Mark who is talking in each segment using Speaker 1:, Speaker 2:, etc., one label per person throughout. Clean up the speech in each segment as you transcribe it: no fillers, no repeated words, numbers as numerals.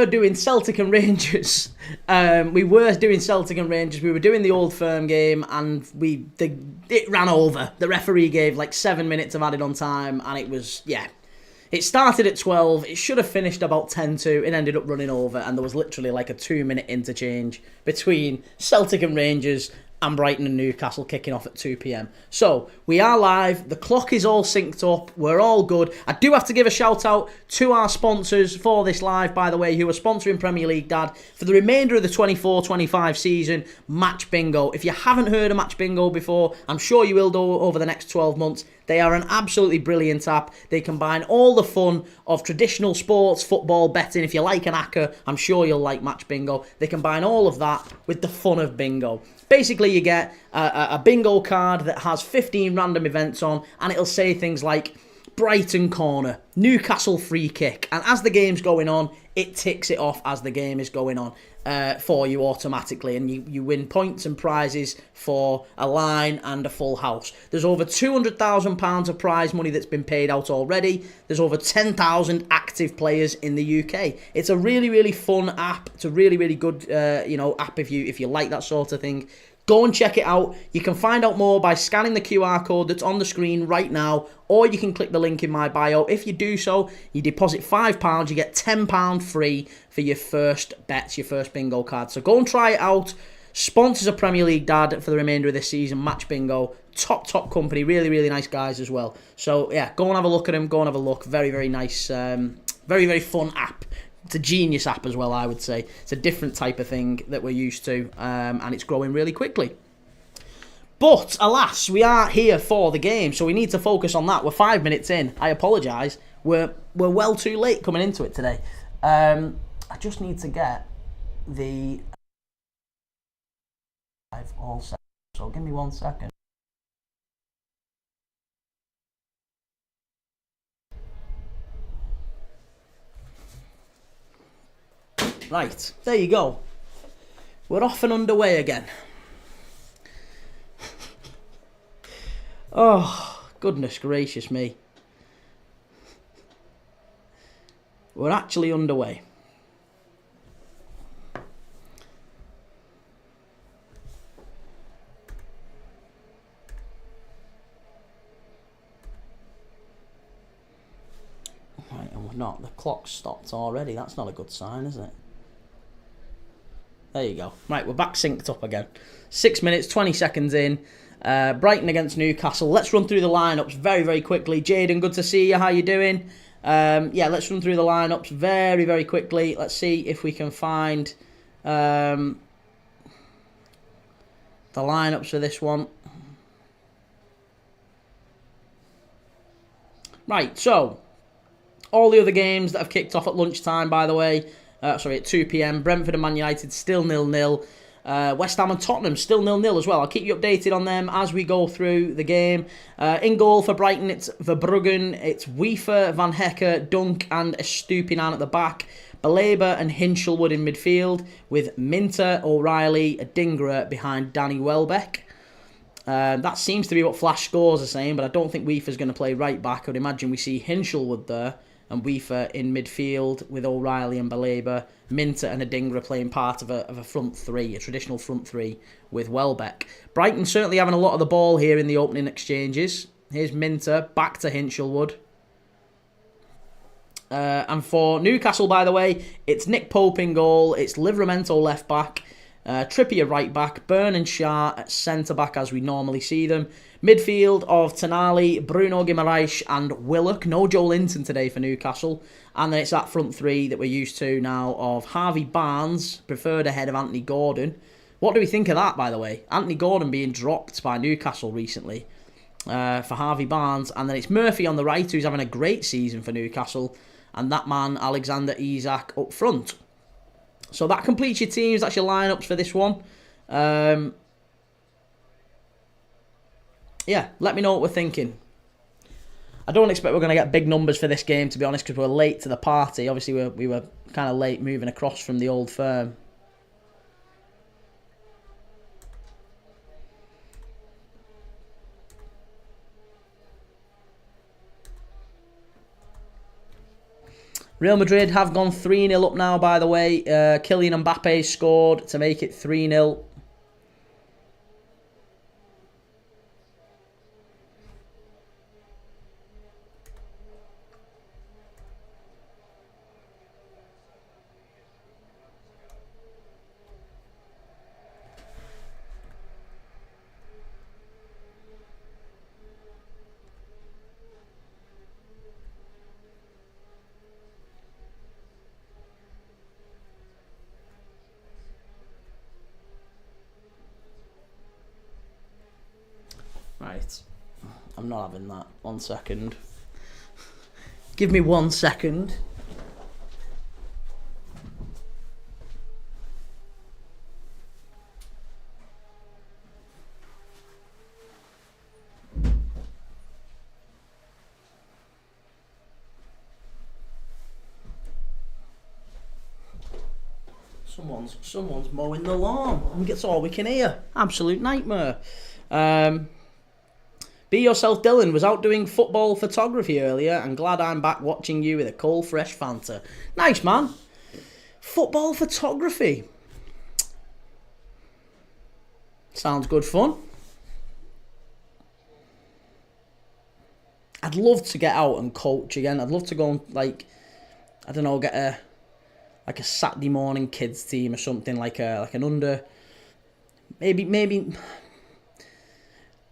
Speaker 1: were doing Celtic and Rangers. We were doing Celtic and Rangers. We were doing the Old Firm game, and it ran over. The referee gave like 7 minutes of added on time, and it was, yeah. It started at 12. It should have finished about 10-2. It ended up running over, and there was literally like a 2-minute interchange between Celtic and Rangers and Brighton and Newcastle kicking off at 2 p.m. So, we are live. The clock is all synced up. We're all good. I do have to give a shout out to our sponsors for this live, by the way, who are sponsoring Premier League Dad for the remainder of the 24-25 season, Match Bingo. If you haven't heard of Match Bingo before, I'm sure you will do over the next 12 months. They are an absolutely brilliant app. They combine all the fun of traditional sports, football, betting. If you like an acca, I'm sure you'll like Match Bingo. They combine all of that with the fun of bingo. Basically, you get a bingo card that has 15 random events on, and it'll say things like Brighton corner, Newcastle free kick, and as the game's going on, it ticks it off as the game is going on for you automatically, and you win points and prizes for a line and a full house. There's over £200,000 of prize money that's been paid out already. There's over 10,000 active players in the UK. It's a really, really fun app. It's a really, really good app if you like that sort of thing. Go and check it out. You can find out more by scanning the QR code that's on the screen right now, or you can click the link in my bio. If you do so, you deposit £5, you get £10 free for your first bets, your first bingo card. So go and try it out. Sponsors of Premier League Dad for the remainder of this season, Match Bingo. Top company, really, really nice guys as well. So yeah, go and have a look at them, go and have a look. Very, very nice, very, very fun app. It's a genius app as well, I would say. It's a different type of thing that we're used to, and it's growing really quickly. But, alas, we are here for the game, so we need to focus on that. We're 5 minutes in. I apologise. We're well too late coming into it today. I just need to get the... all set. So give me 1 second. Right, there you go. We're off and underway again. Oh, goodness gracious me. We're actually underway. Right, and we're not. The clock's stopped already. That's not a good sign, is it? There you go. Right, we're back synced up again. 6 minutes, 20 seconds in. Brighton against Newcastle. Let's run through the lineups very, very quickly. Jaden, good to see you. How you doing? Yeah, let's run through the lineups very, very quickly. Let's see if we can find the lineups for this one. Right, so all the other games that have kicked off at lunchtime, by the way. At 2 p.m. Brentford and Man United still 0-0. West Ham and Tottenham still 0-0 as well. I'll keep you updated on them as we go through the game. In goal for Brighton, it's Verbruggen, it's Wiefer, Van Hecke, Dunk and Estupinan at the back. Baleba and Hinchelwood in midfield with Minter, O'Reilly, Adingra behind Danny Welbeck. That seems to be what Flash Scores are saying, but I don't think Wiefer's going to play right back. I would imagine we see Hinchelwood there and Wiefer in midfield with O'Reilly and Baleba, Minter and Adingra playing part of a front three, a traditional front three with Welbeck. Brighton certainly having a lot of the ball here in the opening exchanges. Here's Minter, back to Hinchelwood. And for Newcastle, by the way, it's Nick Pope in goal, it's Livramento left back, Trippier right back, Byrne and Shah at centre back as we normally see them. Midfield of Tonali, Bruno Guimaraes and Willock. No Joe Linton today for Newcastle. And then it's that front three that we're used to now of Harvey Barnes, preferred ahead of Anthony Gordon. What do we think of that, by the way? Anthony Gordon being dropped by Newcastle recently for Harvey Barnes. And then it's Murphy on the right, who's having a great season for Newcastle. And that man, Alexander Isak, up front. So that completes your teams. That's your lineups for this one. Yeah, let me know what we're thinking. I don't expect we're going to get big numbers for this game, to be honest, because we're late to the party. Obviously, we were kind of late moving across from the Old Firm. Real Madrid have gone 3-0 up now, by the way. Kylian Mbappe scored to make it 3-0. Right. I'm not having that. 1 second. Give me 1 second. Someone's mowing the lawn. That's all we can hear. Absolute nightmare. Be Yourself Dylan was out doing football photography earlier and glad I'm back watching you with a cold fresh Fanta. Nice, man. Football photography. Sounds good fun. I'd love to get out and coach again. I'd love to go and, like, I don't know, get a Saturday morning kids team or something, like an under, maybe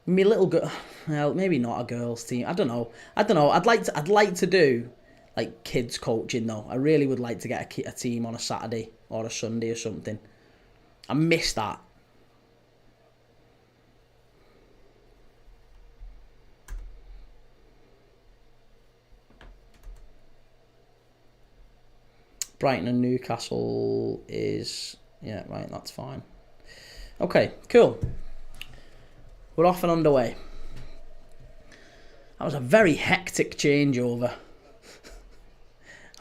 Speaker 1: me little girl. Well, maybe not a girls' team. I don't know. I'd like to do like kids coaching though. I really would like to get a team on a Saturday or a Sunday or something. I miss that. Brighton and Newcastle is, yeah, right, that's fine. Okay, cool. We're off and underway. That was a very hectic changeover.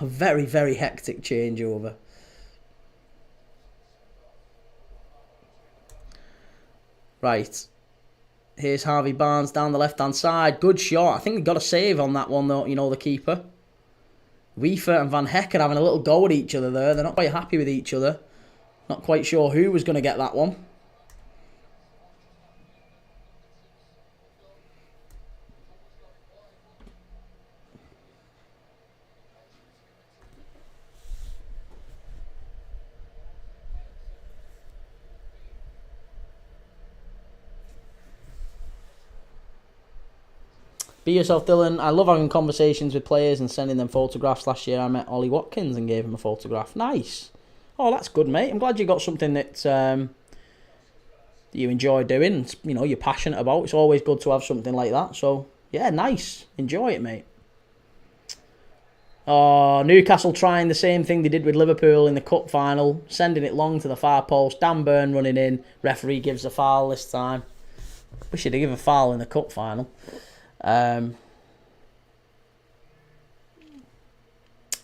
Speaker 1: A very, very hectic changeover. Right. Here's Harvey Barnes down the left-hand side. Good shot. I think they got a save on that one, though, you know, the keeper. Wiefer and Van Hecken having a little go at each other there. They're not quite happy with each other. Not quite sure who was going to get that one. Be Yourself Dylan. I love having conversations with players and sending them photographs. Last year I met Ollie Watkins and gave him a photograph. Nice. Oh, that's good, mate. I'm glad you got something that you enjoy doing. You know, you're passionate about. It's always good to have something like that. So, yeah, nice. Enjoy it, mate. Oh, Newcastle trying the same thing they did with Liverpool in the cup final. Sending it long to the far post. Dan Burn running in. Referee gives a foul this time. Wish he'd give a foul in the cup final.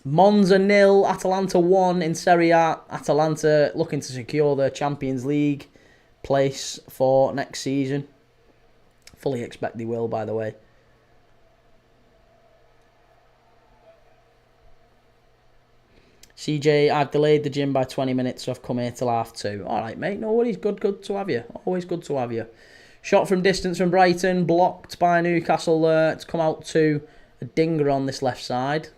Speaker 1: Monza 0, Atalanta 1 in Serie A. Atalanta looking to secure their Champions League place for next season. Fully expect they will, by the way. CJ, I've delayed the gym by 20 minutes, so I've come here till 2:30. Alright, mate, no worries. Good to have you. Always good to have you. Shot from distance from Brighton, blocked by Newcastle there. It's come out to a dinger on this left side.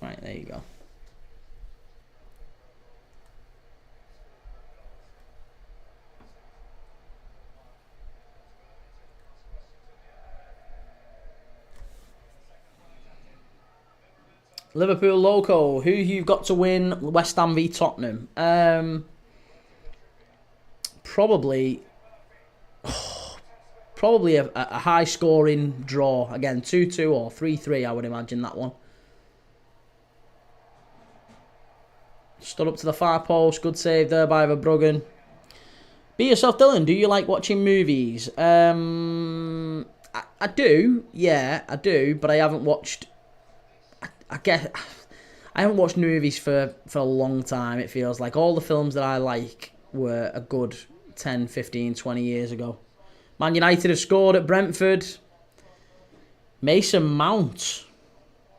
Speaker 1: Right, there you go. Liverpool Loco, who you've got to win West Ham v Tottenham? Probably a high scoring draw. Again, 2-2 or 3-3, I would imagine that one. Stood up to the far post. Good save there by Verbruggen. Be yourself, Dylan. Do you like watching movies? I do. Yeah, I do. But I haven't watched. I guess I haven't watched movies for a long time. It feels like all the films that I like were a good 10, 15, 20 years ago. Man United have scored at Brentford. Mason Mount.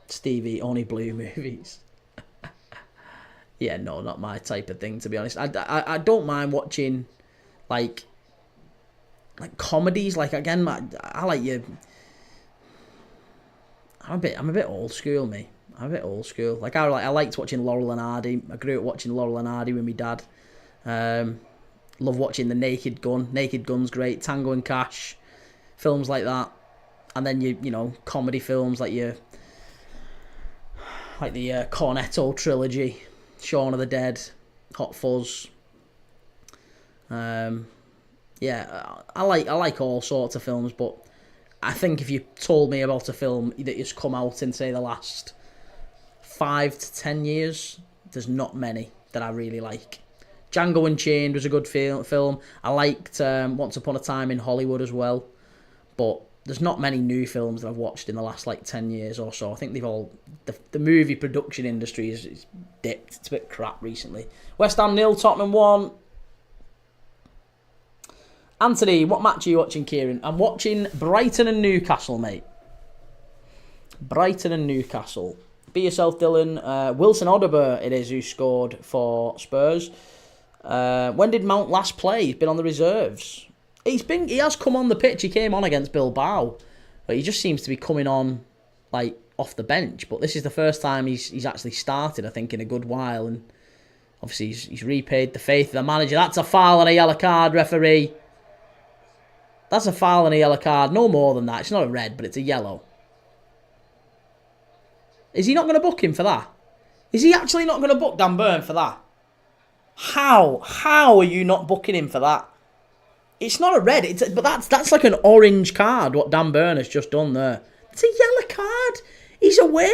Speaker 1: Stevie, only blue movies. Yeah, no, not my type of thing, to be honest. I don't mind watching like comedies. Like, again, I like you. I'm a bit old school, me. I'm a bit old school. Like, I liked watching Laurel and Hardy. I grew up watching Laurel and Hardy with my dad. Love watching The Naked Gun. Naked Gun's great. Tango and Cash, films like that. And then you know, comedy films like the Cornetto trilogy, Shaun of the Dead, Hot Fuzz. Yeah, I like all sorts of films, but I think if you told me about a film that has come out in, say, the last 5 to 10 years, there's not many that I really like. Django Unchained was a good film. I liked Once Upon a Time in Hollywood as well, but there's not many new films that I've watched in the last 10 years or so. I think they've all the movie production industry is dipped. It's a bit crap recently. West Ham 0, Tottenham 1. Anthony, what match are you watching, Kieran? I'm watching Brighton and Newcastle, mate. Brighton and Newcastle. Be yourself, Dylan. Wilson Odobert, it is, who scored for Spurs. When did Mount last play? He's been on the reserves. He has come on the pitch. He came on against Bilbao, but he just seems to be coming on off the bench. But this is the first time he's actually started, I think, in a good while. And obviously he's repaid the faith of the manager. That's a foul and a yellow card, referee. That's a foul and a yellow card. No more than that. It's not a red, but it's a yellow. Is he not going to book him for that? Is he actually not going to book Dan Burn for that? How? How are you not booking him for that? It's not a red, but that's like an orange card, what Dan Burn has just done there. It's a yellow card. He's away.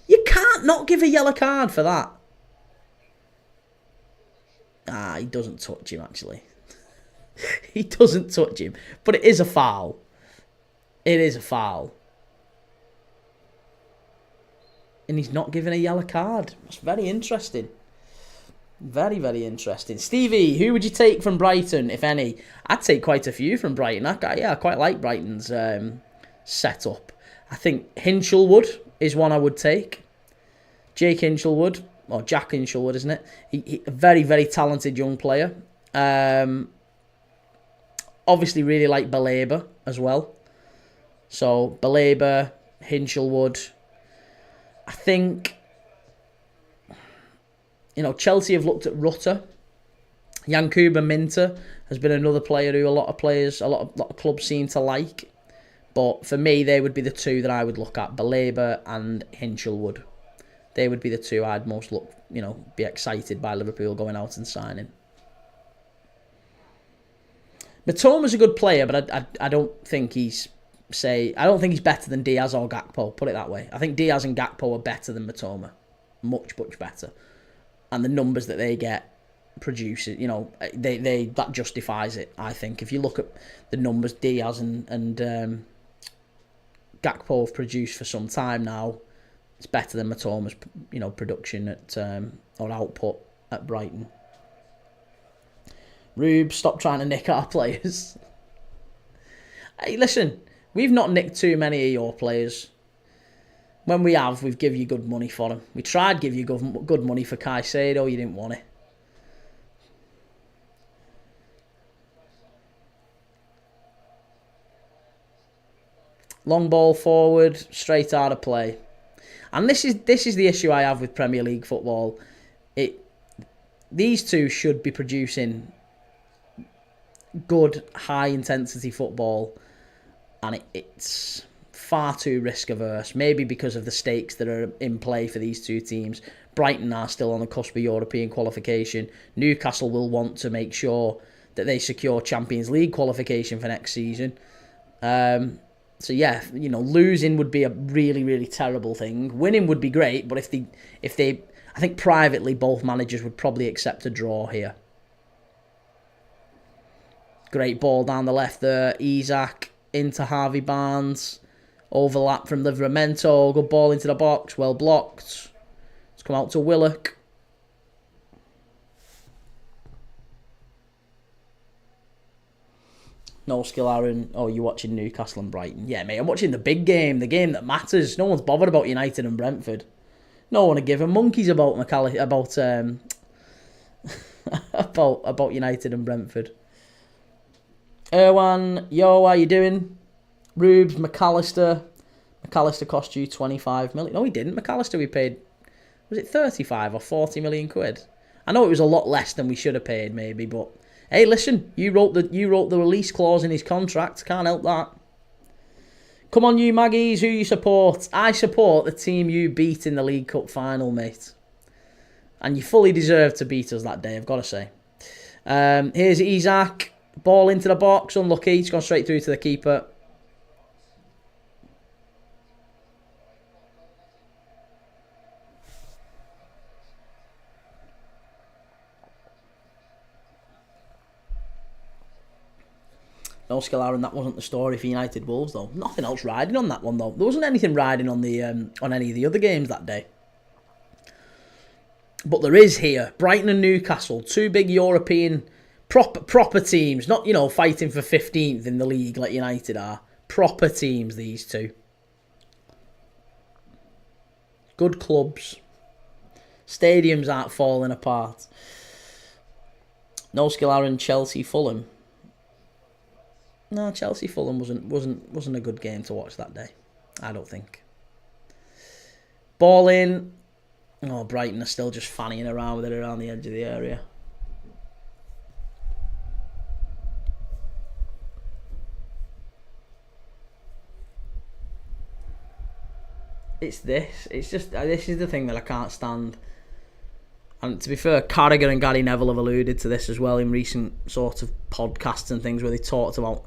Speaker 1: You can't not give a yellow card for that. He doesn't touch him, actually. He doesn't touch him. But it is a foul. It is a foul. And he's not given a yellow card. That's very interesting. Very, very interesting. Stevie, who would you take from Brighton, if any? I'd take quite a few from Brighton. I quite like Brighton's setup. I think Hinchelwood is one I would take. Jake Hinchelwood, or Jack Hinchelwood, isn't it? He a very, very talented young player. Obviously really like Baleba as well. So, Baleba, Hinchelwood. I think, Chelsea have looked at Rutter. Yankuba Minter has been another player who a lot of clubs seem to like. But for me, they would be the two that I would look at, Baleba and Hinchelwood. They would be the two I'd most be excited by Liverpool going out and signing. Mitoma's a good player, but I don't think he's better than Diaz or Gakpo, put it that way. I think Diaz and Gakpo are better than Mitoma. Much, much better. And the numbers that they get produce it, that justifies it, I think. If you look at the numbers Diaz and Gakpo have produced for some time now, it's better than Mitoma's, production at or output at Brighton. Rube, stop trying to nick our players. Hey, listen, we've not nicked too many of your players. When we have, we've given you good money for them. We tried to give you good money for Caicedo, you didn't want it. Long ball forward, straight out of play. And this is the issue I have with Premier League football. These two should be producing good, high-intensity football, and it's far too risk-averse, maybe because of the stakes that are in play for these two teams. Brighton are still on the cusp of European qualification. Newcastle will want to make sure that they secure Champions League qualification for next season. So yeah, losing would be a really, really terrible thing. Winning would be great, but if they, I think privately both managers would probably accept a draw here. Great ball down the left there. Isak into Harvey Barnes. Overlap from Livramento. Good ball into the box. Well blocked. It's come out to Willock. No skill, Aaron. Oh, you're watching Newcastle and Brighton. Yeah, mate, I'm watching the big game. The game that matters. No one's bothered about United and Brentford. No one to give a monkeys about about United and Brentford. Erwan, yo, how you doing? Rubes, McAllister. McAllister cost you 25 million. No, he didn't. McAllister we paid, was it 35 or 40 million quid? I know it was a lot less than we should have paid, maybe, but hey, listen, you wrote the release clause in his contract. Can't help that. Come on, you Maggies, who you support? I support the team you beat in the League Cup final, mate. And you fully deserve to beat us that day, I've got to say. Here's Isak. Ball into the box. Unlucky. It's gone straight through to the keeper. No skill, Aaron. That wasn't the story for United Wolves, though. Nothing else riding on that one, though. There wasn't anything riding on the on any of the other games that day. But there is here. Brighton and Newcastle, two big European proper teams. Not, fighting for 15th in the league like United are. Proper teams, these two. Good clubs. Stadiums aren't falling apart. No skill, Aaron. Chelsea, Fulham. No, Chelsea Fulham wasn't a good game to watch that day. I don't think. Ball in. Oh, Brighton are still just fannying around with it around the edge of the area. It's this. It's just this is the thing that I can't stand. And to be fair, Carragher and Gary Neville have alluded to this as well in recent sort of podcasts and things where they talked about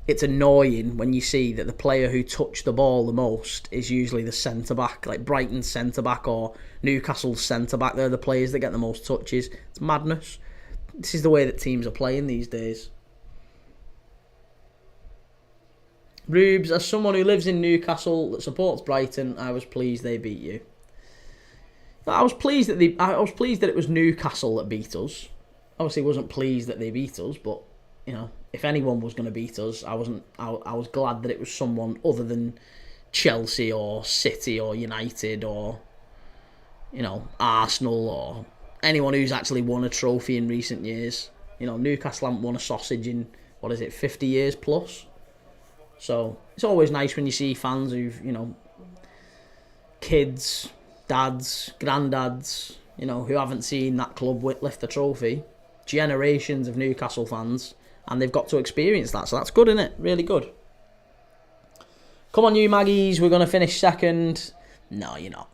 Speaker 1: it's annoying when you see that the player who touched the ball the most is usually the centre-back, like Brighton's centre-back or Newcastle's centre-back. They're the players that get the most touches. It's madness. This is the way that teams are playing these days. Rubes, as someone who lives in Newcastle that supports Brighton, I was pleased they beat you. I was pleased that it was Newcastle that beat us. Obviously, wasn't pleased that they beat us, but if anyone was going to beat us, I was glad that it was someone other than Chelsea or City or United or Arsenal or anyone who's actually won a trophy in recent years. Newcastle haven't won a sausage in 50 years plus. So it's always nice when you see fans who've kids, dads, granddads, who haven't seen that club lift a trophy. Generations of Newcastle fans. And they've got to experience that. So that's good, isn't it? Really good. Come on, you Maggies. We're going to finish second. No, you're not.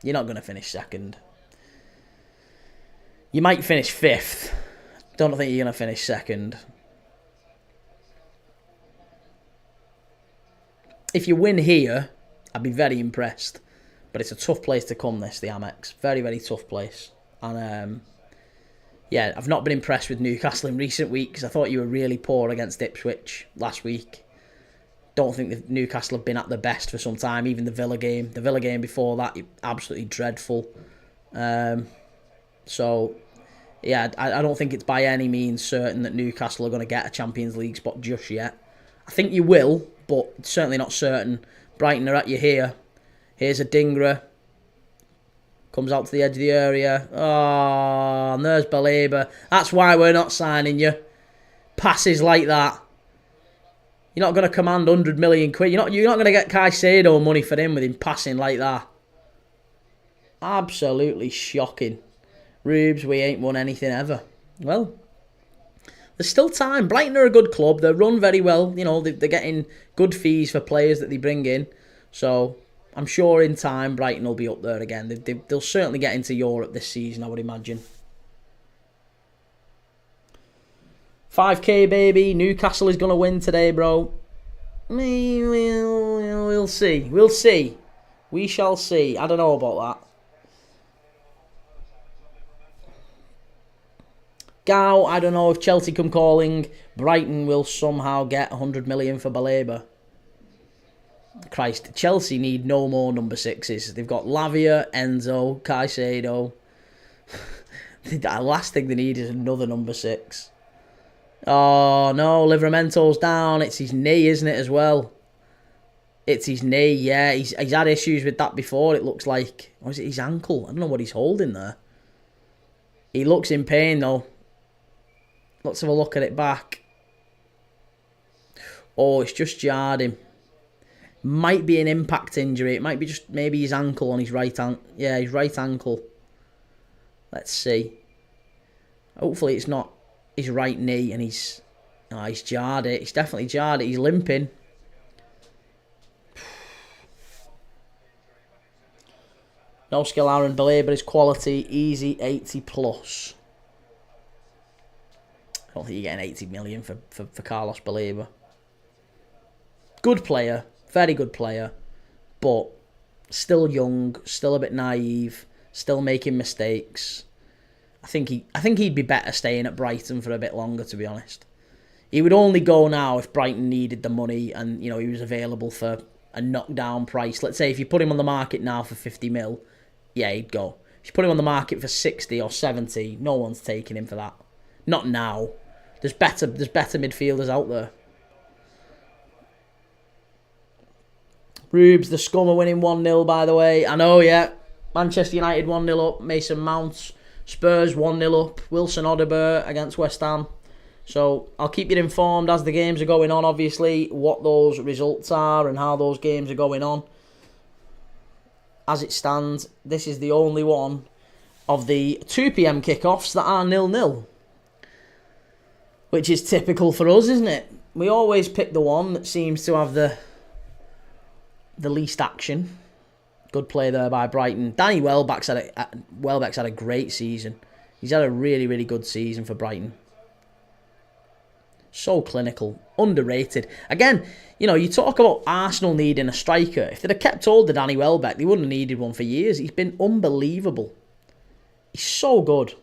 Speaker 1: You're not going to finish second. You might finish fifth. Don't think you're going to finish second. If you win here, I'd be very impressed. But it's a tough place to come, the Amex. Very, very tough place. And yeah, I've not been impressed with Newcastle in recent weeks. I thought you were really poor against Ipswich last week. Don't think that Newcastle have been at their best for some time. Even the Villa game before that, absolutely dreadful. So, yeah, I don't think it's by any means certain that Newcastle are going to get a Champions League spot just yet. I think you will, but it's certainly not certain. Brighton are at you here. Here's a Dingra. Comes out to the edge of the area. Oh, and there's Baleba. That's why we're not signing you. Passes like that. You're not going to command 100 million quid. You're not going to get Caicedo money for him with him passing like that. Absolutely shocking. Rubes, we ain't won anything ever. Well, there's still time. Brighton are a good club. They're run very well. They're getting good fees for players that they bring in. So I'm sure in time Brighton will be up there again. They'll certainly get into Europe this season, I would imagine. 5k, baby. Newcastle is going to win today, bro. We'll see. We'll see. We shall see. I don't know about that. Gow, I don't know if Chelsea come calling. Brighton will somehow get 100 million for Baleba. Christ, Chelsea need no more number 6s. They've got Lavia, Enzo, Caicedo. The last thing they need is another number 6. Oh, no, Livramento's down. It's his knee, isn't it, as well? It's his knee, yeah. He's had issues with that before, it looks like. Or is it his ankle? I don't know what he's holding there. He looks in pain, though. Let's have a look at it back. Oh, it's just jarred him. Might be an impact injury. It might be just maybe his ankle on his right ankle. Yeah, his right ankle. Let's see. Hopefully it's not his right knee and he's jarred it. He's definitely jarred it. He's limping. No skill, Aaron Baleba is quality. Easy 80 plus. I don't think you're getting 80 million for Carlos Baleba. Good player. Very good player. But still young. Still a bit naive. Still making mistakes. I think he'd be better staying at Brighton for a bit longer, to be honest. He would only go now if Brighton needed the money and, you know, he was available for a knockdown price. Let's say if you put him on the market now for 50 mil, yeah, he'd go. If you put him on the market for 60 or 70, no one's taking him for that. Not now. There's better midfielders out there. Rubes, the scum, are winning 1-0, by the way. I know, yeah. Manchester United 1-0 up. Mason Mount. Spurs 1-0 up. Wilson Odobert against West Ham. So I'll keep you informed as the games are going on, obviously, what those results are and how those games are going on. As it stands, this is the only one of the 2 p.m. kickoffs that are 0-0. Which is typical for us, isn't it? We always pick the one that seems to have the least action. Good play there by Brighton. Danny Welbeck's had a great season. He's had a really, really good season for Brighton. So clinical. Underrated. Again, you know, you talk about Arsenal needing a striker. If they'd have kept hold of Danny Welbeck, they wouldn't have needed one for years. He's been unbelievable. He's so good.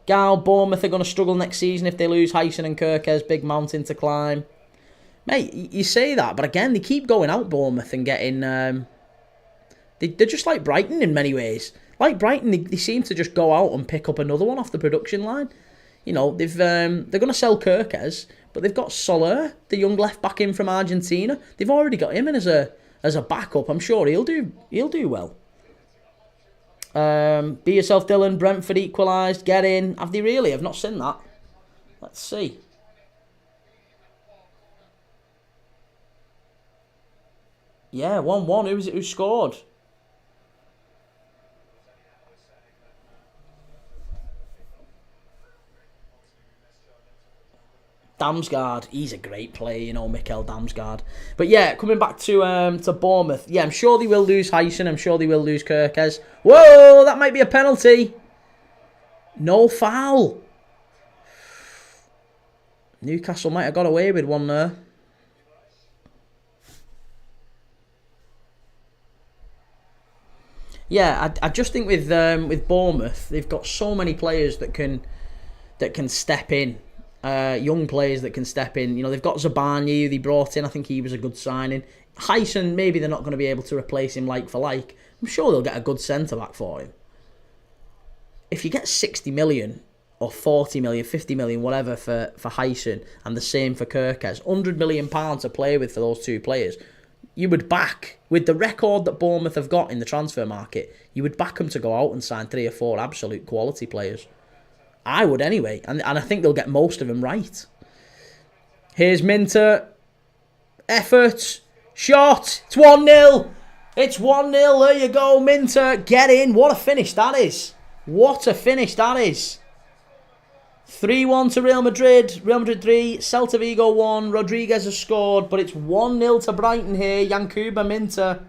Speaker 1: Gal, Bournemouth are going to struggle next season if they lose Hyson and Kirkes. Big mountain to climb. Mate, you say that, but again, they keep going out Bournemouth and getting... they're just like Brighton in many ways. Like Brighton, they seem to just go out and pick up another one off the production line. You know, they're going to sell Kirkes, but they've got Soler, the young left back in from Argentina. They've already got him in as a backup. I'm sure he'll do well. Be yourself, Dylan. Brentford equalised. Get in. Have they really? I've not seen that. Let's see. Yeah, 1-1. Who was it who scored? Damsgaard. He's a great player, you know, Mikel Damsgaard. But yeah, coming back to Bournemouth. Yeah, I'm sure they will lose Hyson. I'm sure they will lose Kirkes. Whoa, that might be a penalty. No foul. Newcastle might have got away with one there. Yeah, I just think with Bournemouth, they've got so many players that can step in. Young players that can step in. You know, they've got Zabani, who they brought in. I think he was a good signing. Hyson, maybe they're not going to be able to replace him like for like. I'm sure they'll get a good centre-back for him. If you get 60 million or 40 million, 50 million, whatever for Hyson, and the same for Kirkes, £100 million to play with for those two players, you would back, with the record that Bournemouth have got in the transfer market, you would back them to go out and sign 3 or 4 absolute quality players. I would anyway, and I think they'll get most of them right. Here's Minter. Effort. Shot. It's 1-0. It's 1-0. There you go, Minter. Get in. What a finish that is. What a finish that is. 3-1 to Real Madrid. Real Madrid 3. Celta Vigo 1. Rodriguez has scored, but it's 1-0 to Brighton here. Yankuba Minter.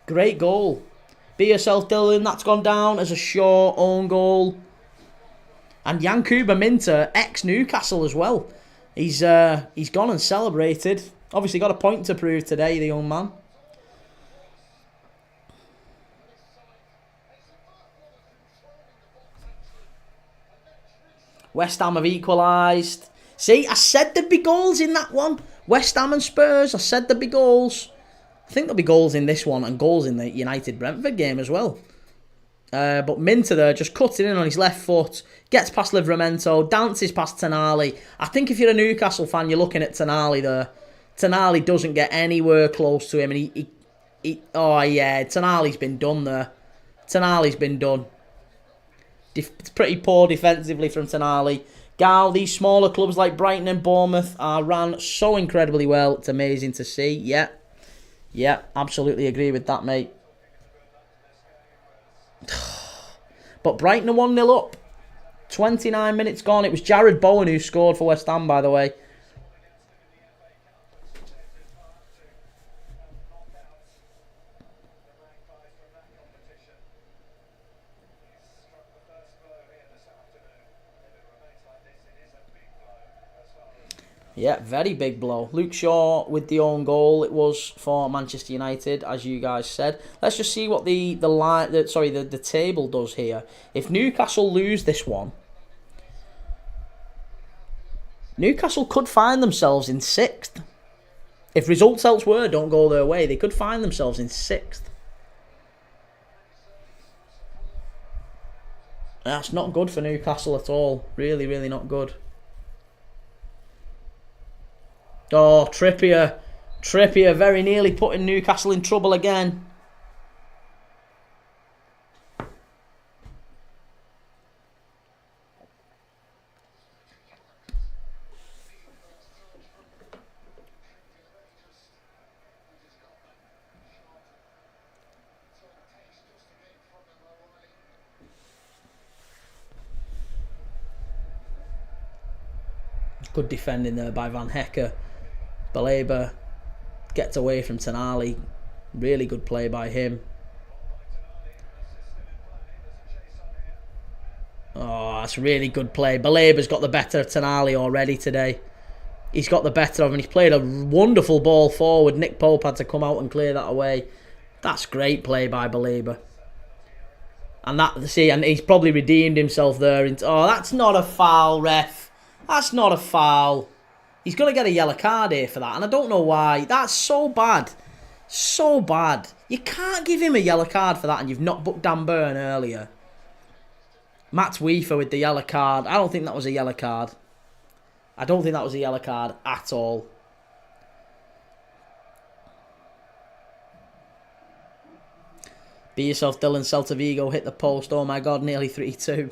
Speaker 1: Great goal. Be yourself, Dylan. That's gone down as a short own goal. And Yankuba Minter, ex-Newcastle as well. He's gone and celebrated. Obviously got a point to prove today, the young man. West Ham have equalised. See, I said there'd be goals in that one. West Ham and Spurs, I said there'd be goals. I think there'll be goals in this one and goals in the United-Brentford game as well. But Minter there just cutting in on his left foot, gets past Livramento, dances past Tonali. I think if you're a Newcastle fan, you're looking at Tonali there. Tonali doesn't get anywhere close to him, and oh yeah, Tonali's been done there. Tonali's been done. It's pretty poor defensively from Tonali. Gal, these smaller clubs like Brighton and Bournemouth are ran so incredibly well. It's amazing to see. Yeah, absolutely agree with that, mate. But Brighton are 1-0 up. 29 minutes gone. It was Jared Bowen who scored for West Ham, by the way. Yeah, very big blow. Luke Shaw with the own goal. It was for Manchester United, as you guys said. Let's just see what the table does here. If Newcastle lose this one, Newcastle could find themselves in 6th. If results elsewhere don't go their way, they could find themselves in 6th. That's not good for Newcastle at all. Really, really not good. Oh, Trippier. Trippier very nearly putting Newcastle in trouble again. Good defending there by Van Hecker. Baleba gets away from Tonali. Really good play by him. Oh, that's really good play. Baleba's got the better of Tonali already today. He's got the better of him. He's played a wonderful ball forward. Nick Pope had to come out and clear that away. That's great play by Baleba. And he's probably redeemed himself there. Oh, that's not a foul, ref. That's not a foul. He's going to get a yellow card here for that, and I don't know why. That's so bad. So bad. You can't give him a yellow card for that, and you've not booked Dan Burn earlier. Matt Weaver with the yellow card. I don't think that was a yellow card. I don't think that was a yellow card at all. Be yourself, Dylan. Celta Vigo hit the post. Oh my God, nearly 3-2.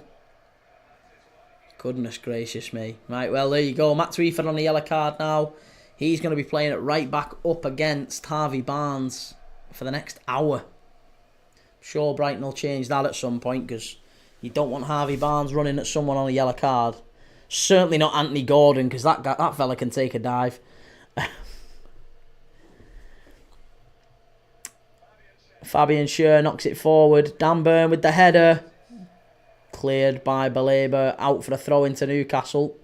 Speaker 1: Goodness gracious me. Right, well, there you go. Matt Weaver on a yellow card now. He's going to be playing it right back up against Harvey Barnes for the next hour. I'm sure Brighton will change that at some point, because you don't want Harvey Barnes running at someone on a yellow card. Certainly not Anthony Gordon, because that fella can take a dive. Fabian Schär knocks it forward. Dan Burn with the header. Cleared by Baleba, out for a throw into Newcastle.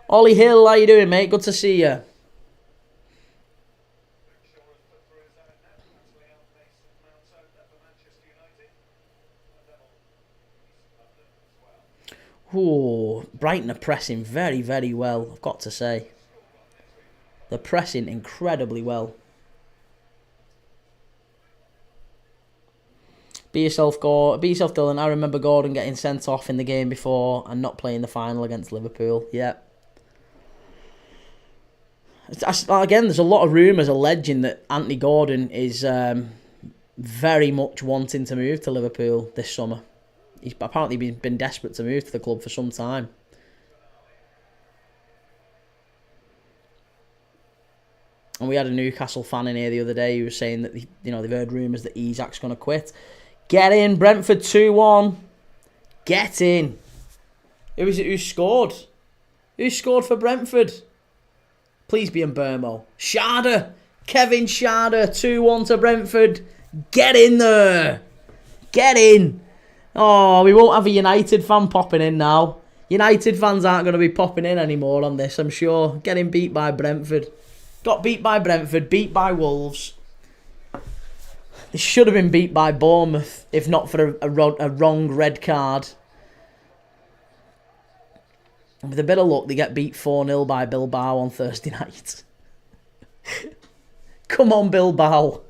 Speaker 1: Ollie Hill, how you doing, mate? Good to see you. Ooh, Brighton are pressing very, very well, I've got to say. They're pressing incredibly well. Be yourself, Dylan. I remember Gordon getting sent off in the game before and not playing the final against Liverpool. Yeah. Again, there's a lot of rumours alleging that Anthony Gordon is very much wanting to move to Liverpool this summer. He's apparently been desperate to move to the club for some time. And we had a Newcastle fan in here the other day who was saying that they've heard rumours that Isak's going to quit. Get in, Brentford 2-1. Get in. Who is it who scored? Who scored for Brentford? Please be Mbermo. Sharder. Kevin Sharder, 2-1 to Brentford. Get in there. Get in. Oh, we won't have a United fan popping in now. United fans aren't going to be popping in anymore on this, I'm sure. Getting beat by Brentford. Got beat by Brentford, beat by Wolves. They should have been beat by Bournemouth, if not for a wrong red card. With a bit of luck, they get beat 4-0 by Bilbao on Thursday night. Come on, Bilbao.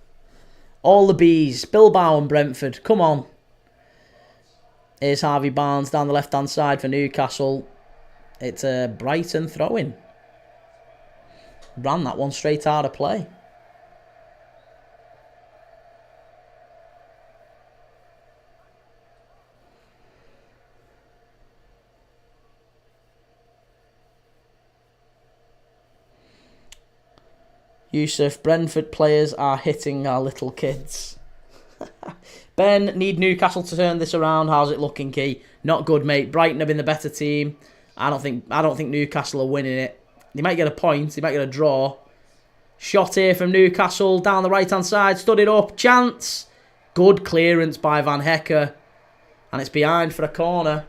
Speaker 1: All the bees. Bilbao and Brentford. Come on. Here's Harvey Barnes down the left-hand side for Newcastle. It's a Brighton throw-in. Ran that one straight out of play. Yusuf, Brentford players are hitting our little kids. Ben, need Newcastle to turn this around. How's it looking, Key? Not good, mate. Brighton have been the better team. I don't think Newcastle are winning it. They might get a point. They might get a draw. Shot here from Newcastle down the right-hand side. Stood it up. Chance. Good clearance by Van Hecker. And it's behind for a corner.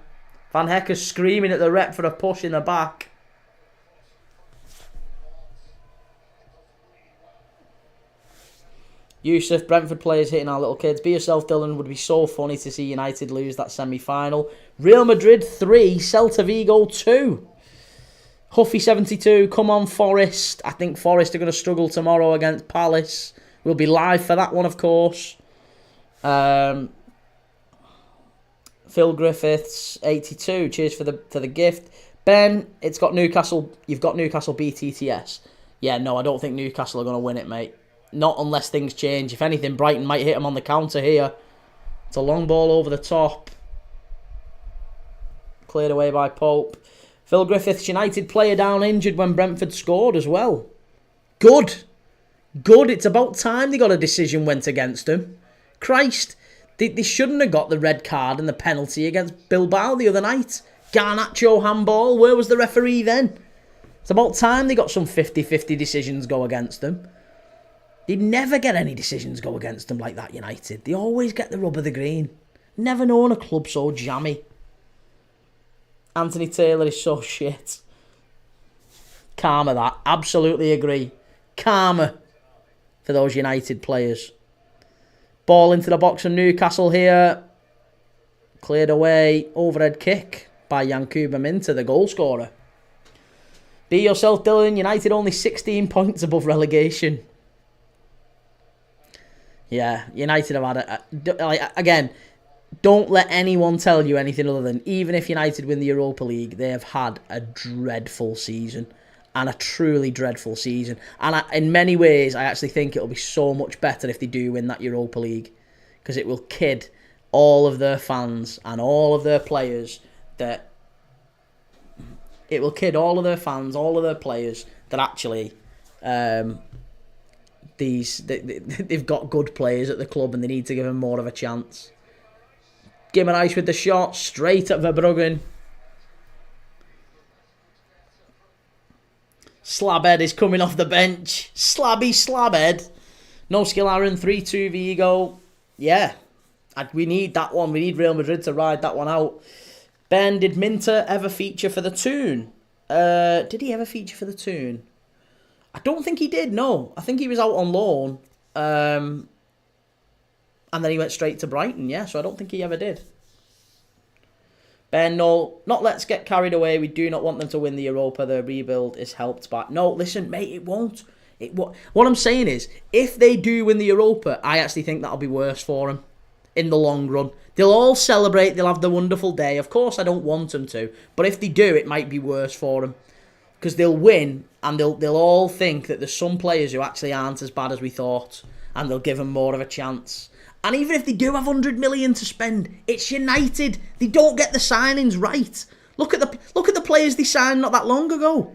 Speaker 1: Van Hecker's screaming at the rep for a push in the back. Yusuf, Brentford players hitting our little kids. Be yourself, Dylan. Would be so funny to see United lose that semi-final. Real Madrid 3, Celta Vigo 2. Huffy 72, come on Forest. I think Forest are going to struggle tomorrow against Palace. We'll be live for that one, of course. Phil Griffiths 82, cheers for the gift. Ben, it's got Newcastle. You've got Newcastle BTTS. Yeah, no, I don't think Newcastle are going to win it, mate. Not unless things change. If anything, Brighton might hit them on the counter here. It's a long ball over the top. Cleared away by Pope. Phil Griffiths, United player down injured when Brentford scored as well. Good. Good. It's about time they got a decision went against them. Christ. They shouldn't have got the red card and the penalty against Bilbao the other night. Garnacho handball. Where was the referee then? It's about time they got some 50-50 decisions go against them. They never get any decisions go against them like that, United. They always get the rub of the green. Never known a club so jammy. Anthony Taylor is so shit. Karma that. Absolutely agree. Karma for those United players. Ball into the box from Newcastle here. Cleared away. Overhead kick by Yankuba Minter, the goal scorer. Be yourself, Dylan. United only 16 points above relegation. Yeah, United have had again, don't let anyone tell you anything other than, even if United win the Europa League, they have had a dreadful season. And a truly dreadful season. And in many ways, I actually think it'll be so much better if they do win that Europa League. Because it will kid all of their fans and all of their players that... It will kid all of their fans, all of their players that actually... They've got good players at the club and they need to give them more of a chance. Gimenez with the shot, straight at Verbruggen. Slabhead is coming off the bench. Slabhead. No skill Aaron, 3-2 Vigo. Yeah, we need that one. We need Real Madrid to ride that one out. Ben, did Minter ever feature for the Toon? Did he ever feature for the Toon? I don't think he did, no. I think he was out on loan. And then he went straight to Brighton, yeah. So I don't think he ever did. Ben, no, not let's get carried away. We do not want them to win the Europa. The rebuild is helped by... No, listen, mate, it won't. What I'm saying is, if they do win the Europa, I actually think that'll be worse for them in the long run. They'll all celebrate. They'll have the wonderful day. Of course, I don't want them to. But if they do, it might be worse for them. Because they'll win, and they'll all think that there's some players who actually aren't as bad as we thought, and they'll give them more of a chance. And even if they do have 100 million to spend, it's United. They don't get the signings right. Look at the players they signed not that long ago.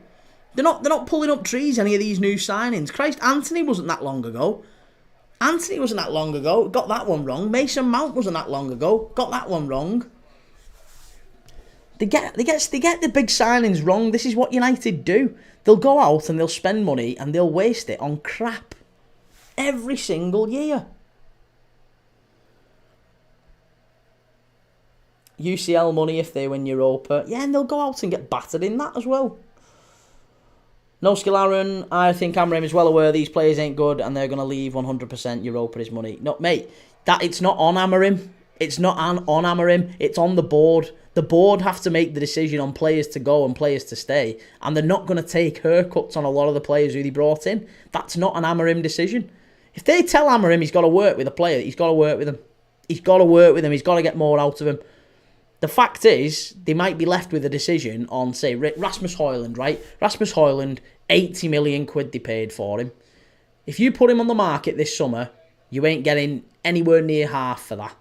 Speaker 1: They're not pulling up trees, any of these new signings. Christ, Anthony wasn't that long ago. Got that one wrong. Mason Mount wasn't that long ago. Got that one wrong. They get the big signings wrong. This is what United do. They'll go out and they'll spend money and they'll waste it on crap. Every single year. UCL money if they win Europa. Yeah, and they'll go out and get battered in that as well. No skill Aaron. I think Amram is well aware these players ain't good and they're going to leave 100%. Europa is money. No, mate, it's not on Amarim. It's not on Amorim, it's on the board. The board have to make the decision on players to go and players to stay, and they're not going to take haircuts on a lot of the players who they brought in. That's not an Amorim decision. If they tell Amorim he's got to work with a player, he's got to work with him. He's got to work with him. He's got to get more out of him. The fact is, they might be left with a decision on, say, Rasmus Højlund, right? Rasmus Højlund, 80 million quid they paid for him. If you put him on the market this summer, you ain't getting anywhere near half for that.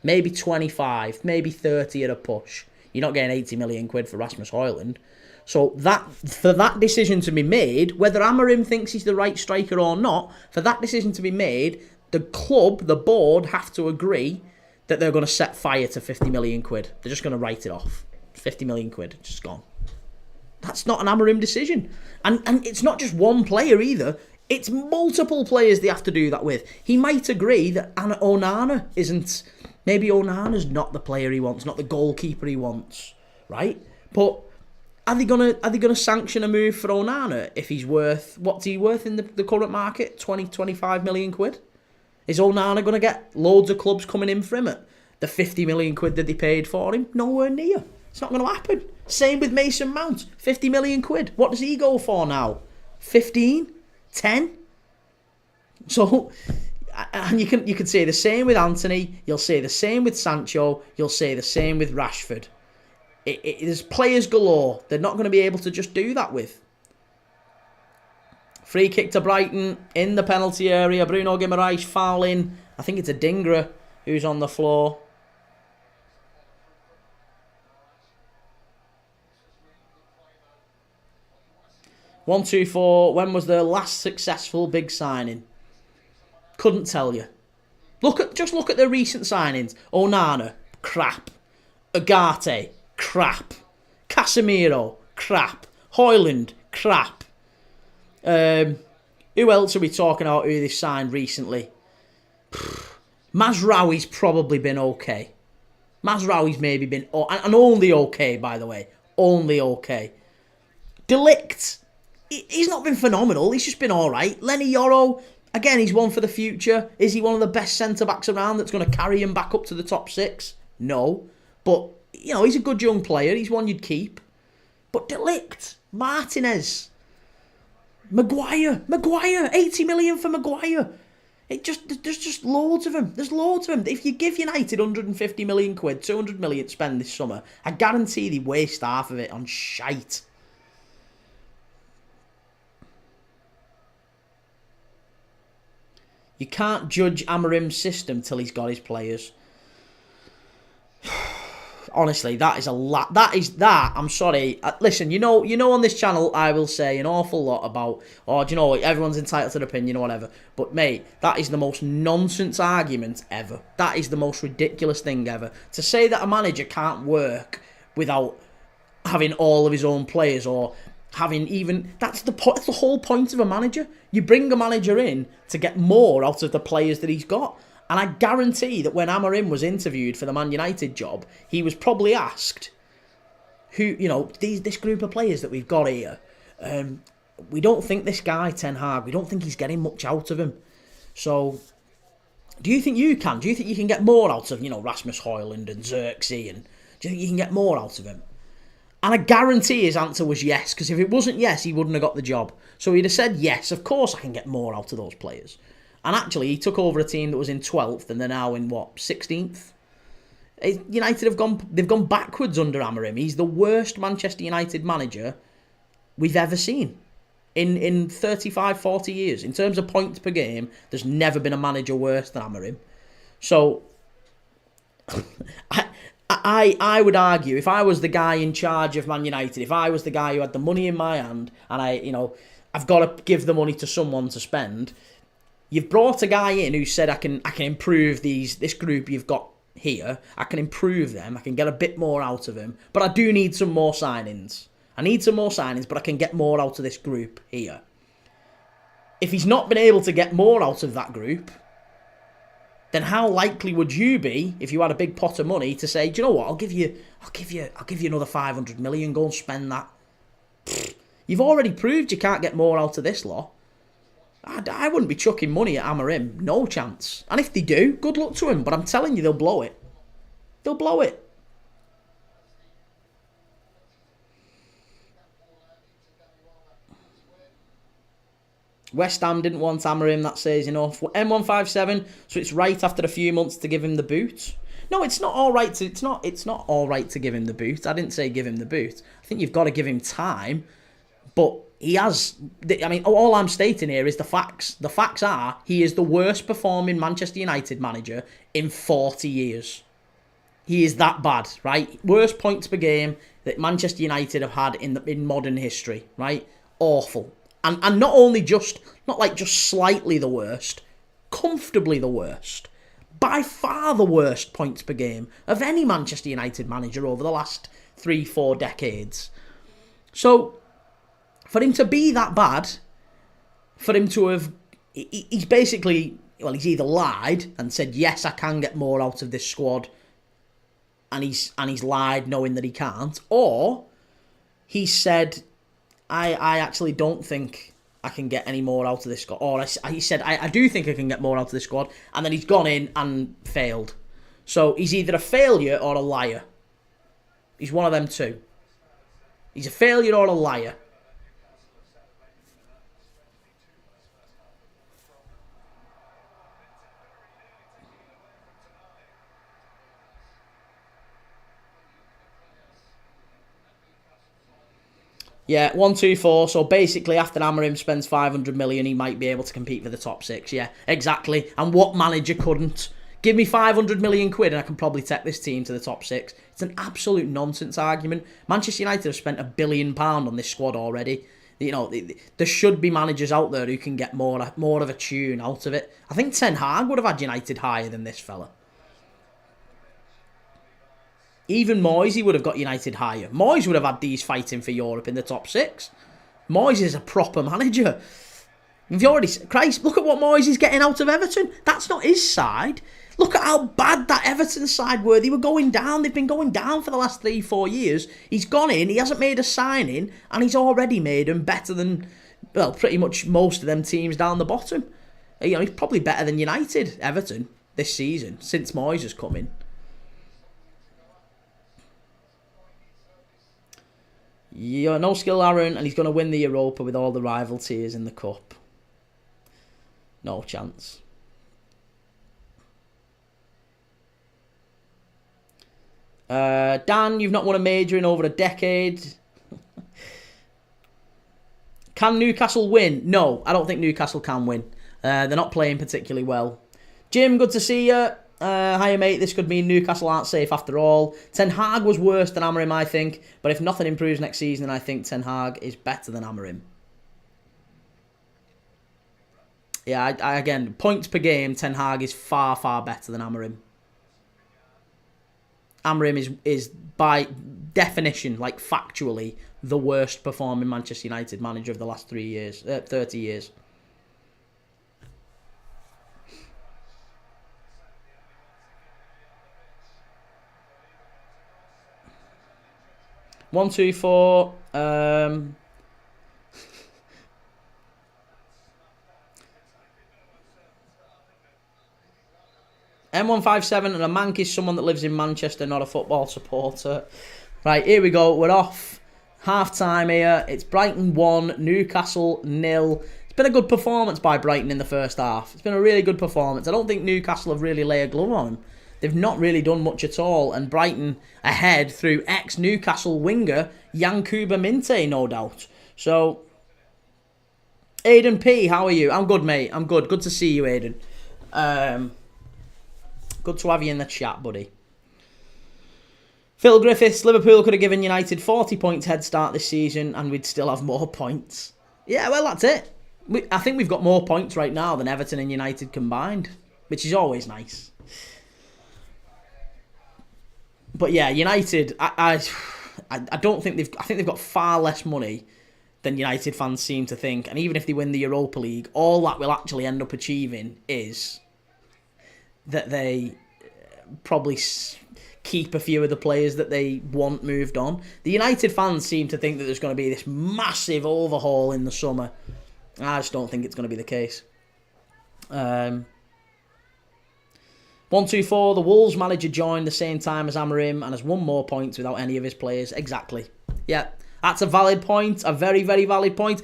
Speaker 1: Maybe 25, maybe 30 at a push. You're not getting 80 million quid for Rasmus Højlund. So for that decision to be made, whether Amorim thinks he's the right striker or not, for that decision to be made, the club, the board, have to agree that they're going to set fire to 50 million quid. They're just going to write it off. 50 million quid, just gone. That's not an Amorim decision. And it's not just one player either. It's multiple players they have to do that with. He might agree that Onana isn't... Maybe Onana's not the player he wants, not the goalkeeper he wants, right? But are they gonna sanction a move for Onana if he's worth... What's he worth in the current market? 20, 25 million quid? Is Onana going to get loads of clubs coming in for him at the 50 million quid that they paid for him? Nowhere near. It's not going to happen. Same with Mason Mount. 50 million quid. What does he go for now? 15? 10? So, and you can say the same with Anthony. You'll say the same with Sancho. You'll say the same with Rashford. There's players galore. They're not going to be able to just do that with. Free kick to Brighton in the penalty area. Bruno Guimaraes fouling. I think it's a Dingra who's on the floor. One, two, four. When was their last successful big signing? Couldn't tell you. Just look at the recent signings. Onana, crap. Ugarte, crap. Casemiro, crap. Højlund, crap. Who else are we talking about who they've signed recently? Mazraoui's probably been okay. Mazraoui's maybe been... And only okay, by the way. Only okay. De Ligt, he's not been phenomenal. He's just been alright. Lenny Yoro, again, he's one for the future. Is he one of the best centre-backs around that's going to carry him back up to the top six? No. But, he's a good young player. He's one you'd keep. But De Ligt, Martinez... Maguire, 80 million for Maguire. There's just loads of them. There's loads of them. If you give United 150 million quid, 200 million to spend this summer, I guarantee they waste half of it on shite. You can't judge Amorim's system till he's got his players. Honestly, that is a lot. I'm sorry. Listen, on this channel, I will say an awful lot about, everyone's entitled to their opinion or whatever. But, mate, that is the most nonsense argument ever. That is the most ridiculous thing ever. To say that a manager can't work without having all of his own players or having even... That's the whole point of a manager. You bring a manager in to get more out of the players that he's got. And I guarantee that when Amorim was interviewed for the Man United job, he was probably asked, this group of players that we've got here, we don't think this guy, Ten Hag, we don't think he's getting much out of him. So, do you think you can? Do you think you can get more out of, Rasmus Højlund and Xerxes? And do you think you can get more out of him? And I guarantee his answer was yes, because if it wasn't yes, he wouldn't have got the job. So he'd have said, yes, of course I can get more out of those players. And actually, he took over a team that was in 12th, and they're now in, 16th? United they've gone backwards under Amorim. He's the worst Manchester United manager we've ever seen in 35, 40 years. In terms of points per game, there's never been a manager worse than Amorim. So, I would argue, if I was the guy in charge of Man United, if I was the guy who had the money in my hand, and I've got to give the money to someone to spend... You've brought a guy in who said, I can improve this group you've got here. I can improve them. I can get a bit more out of them. But I do need some more signings. I need some more signings, but I can get more out of this group here. If he's not been able to get more out of that group, then how likely would you be, if you had a big pot of money, to say, do you know what, I'll give you another 500 million, go and spend that. You've already proved you can't get more out of this lot. I wouldn't be chucking money at Amorim. No chance. And if they do, good luck to him. But I'm telling you, they'll blow it. They'll blow it. West Ham didn't want Amorim, that says enough. M157, so it's right after a few months to give him the boot. No, it's not all right to it's not all right to give him the boot. I didn't say give him the boot. I think you've got to give him time. But he has, I mean, all I'm stating here is the facts. The facts are he is the worst performing Manchester United manager in 40 years. He is that bad, right? Worst points per game that Manchester United have had in modern history, right? Awful. And not only just slightly the worst, comfortably the worst. By far the worst points per game of any Manchester United manager over the last 3-4 decades. So, for him to be that bad, for him to have... He's basically... Well, he's either lied and said, yes, I can get more out of this squad, and he's lied knowing that he can't, or he said... I actually don't think I can get any more out of this squad. Or he said, I do think I can get more out of this squad. And then he's gone in and failed. So he's either a failure or a liar. He's one of them two. He's a failure or a liar. Yeah, 1-2-4. So basically, after Amorim spends 500 million, he might be able to compete for the top six. Yeah, exactly. And what manager couldn't? Give me 500 million quid and I can probably take this team to the top six. It's an absolute nonsense argument. Manchester United have spent £1 billion on this squad already. You know, there should be managers out there who can get more of a tune out of it. I think Ten Hag would have had United higher than this fella. Even Moyes, would have got United higher. Moyes would have had these fighting for Europe in the top six. Moyes is a proper manager. You've already... Christ, look at what Moyes is getting out of Everton. That's not his side. Look at how bad that Everton side were. They were going down. They've been going down for the last 3-4 years. He's gone in, he hasn't made a signing, and he's already made them better than, well, pretty much most of them teams down the bottom. You know, he's probably better than United, Everton, this season, since Moyes has come in. Yeah, no skill, Aaron, and he's going to win the Europa with all the rival tiers in the cup. No chance. Dan, you've not won a major in over a decade. Can Newcastle win? No, I don't think Newcastle can win. They're not playing particularly well. Jim, good to see you. Hiya, mate. This could mean Newcastle aren't safe after all. Ten Hag was worse than Amorim, I think. But if nothing improves next season, then I think Ten Hag is better than Amorim. Yeah, again, points per game, Ten Hag is far, far better than Amorim. Amorim is by definition, like factually, the worst performing Manchester United manager of the last 30 years. One, two, four. M157 and a mank is someone that lives in Manchester, not a football supporter. Right, here we go. We're off. Half time here. It's Brighton 1, Newcastle 0. It's been a good performance by Brighton in the first half. It's been a really good performance. I don't think Newcastle have really laid a glove on them. They've not really done much at all. And Brighton ahead through ex-Newcastle winger Yankuba Minte, no doubt. So, Aidan P, how are you? I'm good, mate. I'm good. Good to see you, Aidan. Good to have you in the chat, buddy. Phil Griffiths, Liverpool could have given United 40 points head start this season and we'd still have more points. Yeah, well, that's it. I think we've got more points right now than Everton and United combined, which is always nice. But yeah, United, I don't think I think they've got far less money than United fans seem to think. And even if they win the Europa League, all that will actually end up achieving is that they probably keep a few of the players that they want moved on. The United fans seem to think that there's going to be this massive overhaul in the summer. I just don't think it's going to be the case. 1 124, the Wolves manager joined the same time as Amorim and has won more points without any of his players. Exactly. Yeah, that's a valid point, a very, very valid point.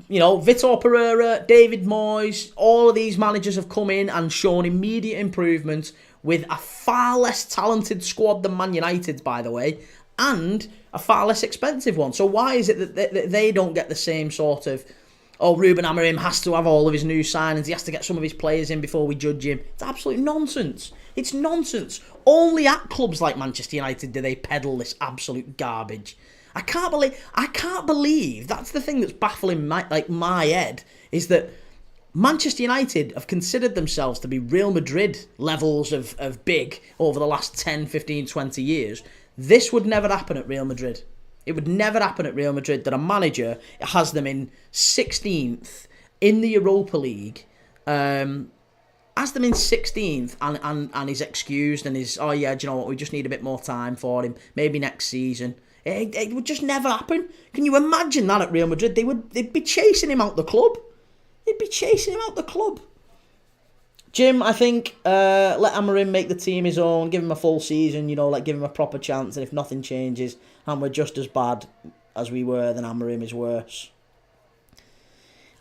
Speaker 1: You know, Vitor Pereira, David Moyes, all of these managers have come in and shown immediate improvement with a far less talented squad than Man United's, by the way, and a far less expensive one. So why is it that they don't get the same sort of, oh, Ruben Amorim has to have all of his new signings, he has to get some of his players in before we judge him? It's absolute nonsense. It's nonsense. Only at clubs like Manchester United do they peddle this absolute garbage. I can't believe that's the thing that's baffling my head, is that Manchester United have considered themselves to be Real Madrid levels of big over the last 10, 15, 20 years. This would never happen at Real Madrid. It would never happen at Real Madrid that a manager has them in 16th in the Europa League, has them in 16th and is excused and is, oh yeah, do you know what, we just need a bit more time for him, maybe next season. It would just never happen. Can you imagine that at Real Madrid? They'd be chasing him out the club. They'd be chasing him out the club. Jim, I think let Amorim make the team his own, give him a full season, you know, like give him a proper chance, and if nothing changes and we're just as bad as we were, then Amorim is worse.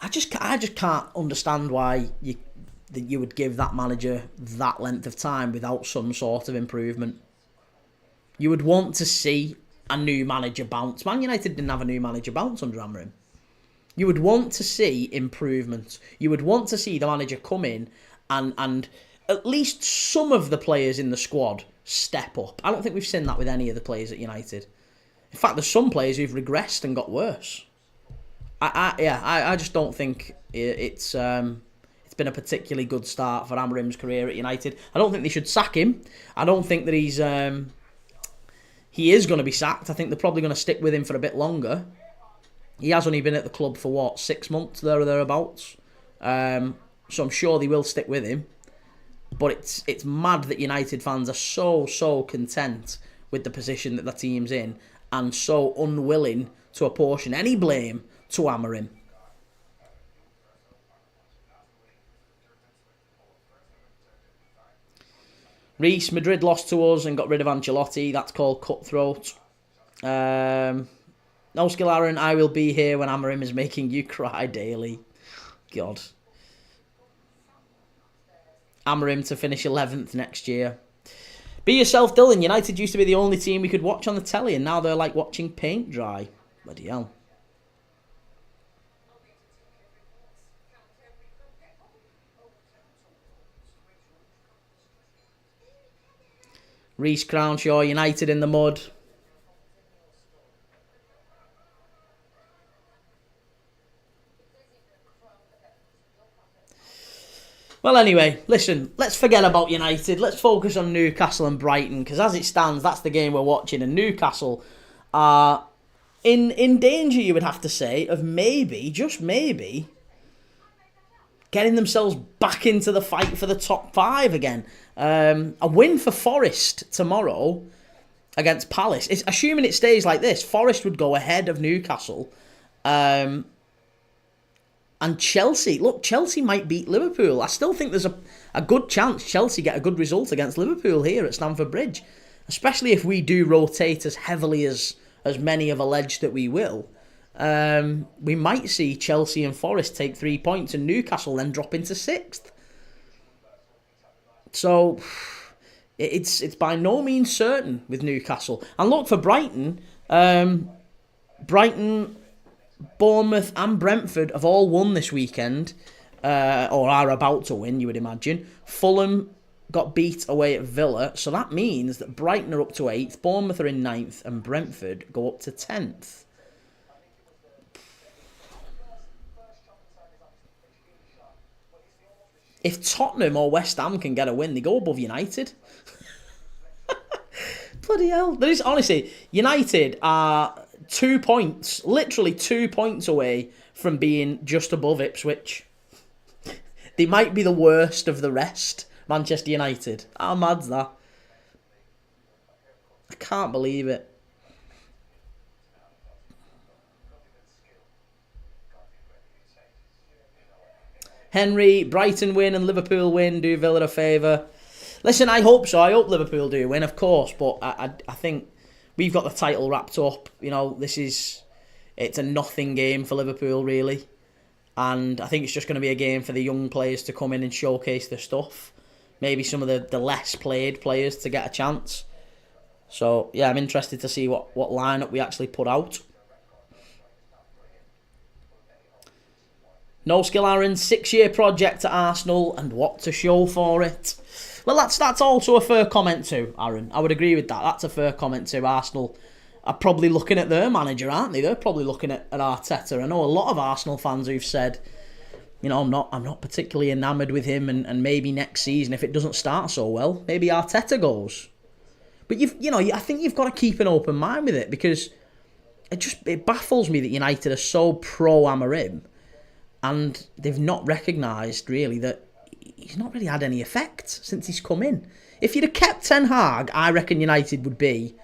Speaker 1: I just can't understand why you would give that manager that length of time without some sort of improvement. You would want to see a new manager bounce. Man United didn't have a new manager bounce under Amorim. You would want to see improvement. You would want to see the manager come in and at least some of the players in the squad step up. I don't think we've seen that with any of the players at United. In fact, there's some players who've regressed and got worse. I just don't think it's been a particularly good start for Amorim's career at United. I don't think they should sack him. I don't think that he is going to be sacked. I think they're probably going to stick with him for a bit longer. He has only been at the club for 6 months, there or thereabouts. So I'm sure they will stick with him. But it's mad that United fans are so content with the position that the team's in and so unwilling to apportion any blame to Amorim. Reece, Madrid lost to us and got rid of Ancelotti. That's called cutthroat. No skill, Aaron. I will be here when Amorim is making you cry daily. God. Amorim to finish 11th next year. Be yourself, Dylan. United used to be the only team we could watch on the telly, and now they're like watching paint dry. Bloody hell. Reece Crownshaw, United in the mud. Well, anyway, listen, let's forget about United. Let's focus on Newcastle and Brighton, because as it stands, that's the game we're watching, and Newcastle are in danger, you would have to say, of maybe, just maybe, getting themselves back into the fight for the top 5 again. A win for Forest tomorrow against Palace. Assuming it stays like this, Forest would go ahead of Newcastle. And Chelsea, look, Chelsea might beat Liverpool. I still think there's a good chance Chelsea get a good result against Liverpool here at Stamford Bridge. Especially if we do rotate as heavily as many have alleged that we will. We might see Chelsea and Forest take 3 points and Newcastle then drop into 6th. So it's by no means certain with Newcastle. And look, for Brighton, Bournemouth and Brentford have all won this weekend, or are about to win, you would imagine. Fulham got beat away at Villa, so that means that Brighton are up to 8th, Bournemouth are in 9th, and Brentford go up to 10th. If Tottenham or West Ham can get a win, they go above United. Bloody hell. Honestly, United are 2 points, literally 2 points away from being just above Ipswich. They might be the worst of the rest, Manchester United. How mad's that? I can't believe it. Henry, Brighton win and Liverpool win, do Villa a favour. Listen, I hope so. I hope Liverpool do win, of course, but I think we've got the title wrapped up. It's a nothing game for Liverpool, really. And I think it's just going to be a game for the young players to come in and showcase their stuff. Maybe some of the less played players to get a chance. So, yeah, I'm interested to see what lineup we actually put out. No Skill Aaron, 6-year project at Arsenal and what to show for it. Well, that's also a fair comment too, Aaron. I would agree with that. That's a fair comment too. Arsenal are probably looking at their manager, aren't they? They're probably looking at Arteta. I know a lot of Arsenal fans who've said, I'm not particularly enamoured with him, and maybe next season, if it doesn't start so well, maybe Arteta goes. But I think you've got to keep an open mind with it, because it baffles me that United are so pro Amorim, and they've not recognised really that he's not really had any effect since he's come in. If you'd have kept Ten Hag, I reckon United would be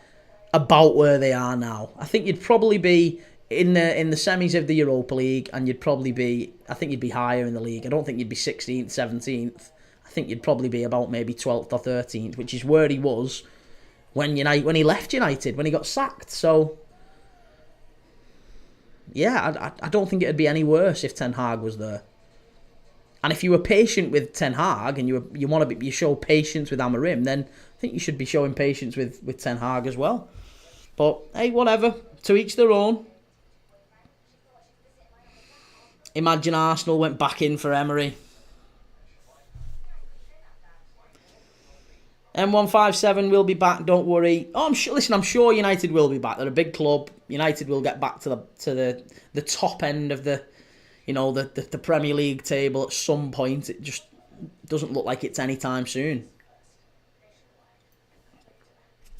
Speaker 1: about where they are now. I think you'd probably be in the semis of the Europa League, and you'd be higher in the league. I don't think you'd be 16th, 17th. I think you'd probably be about maybe 12th or 13th, which is where he was when he left United, when he got sacked. So, yeah, I don't think it'd be any worse if Ten Hag was there. And if you were patient with Ten Hag and you show patience with Amorim, then I think you should be showing patience with Ten Hag as well. But hey, whatever. To each their own. Imagine Arsenal went back in for Emery. M157 will be back, don't worry. Oh, I'm sure United will be back. They're a big club. United will get back to the top end of the Premier League table at some point. It just doesn't look like it's anytime soon.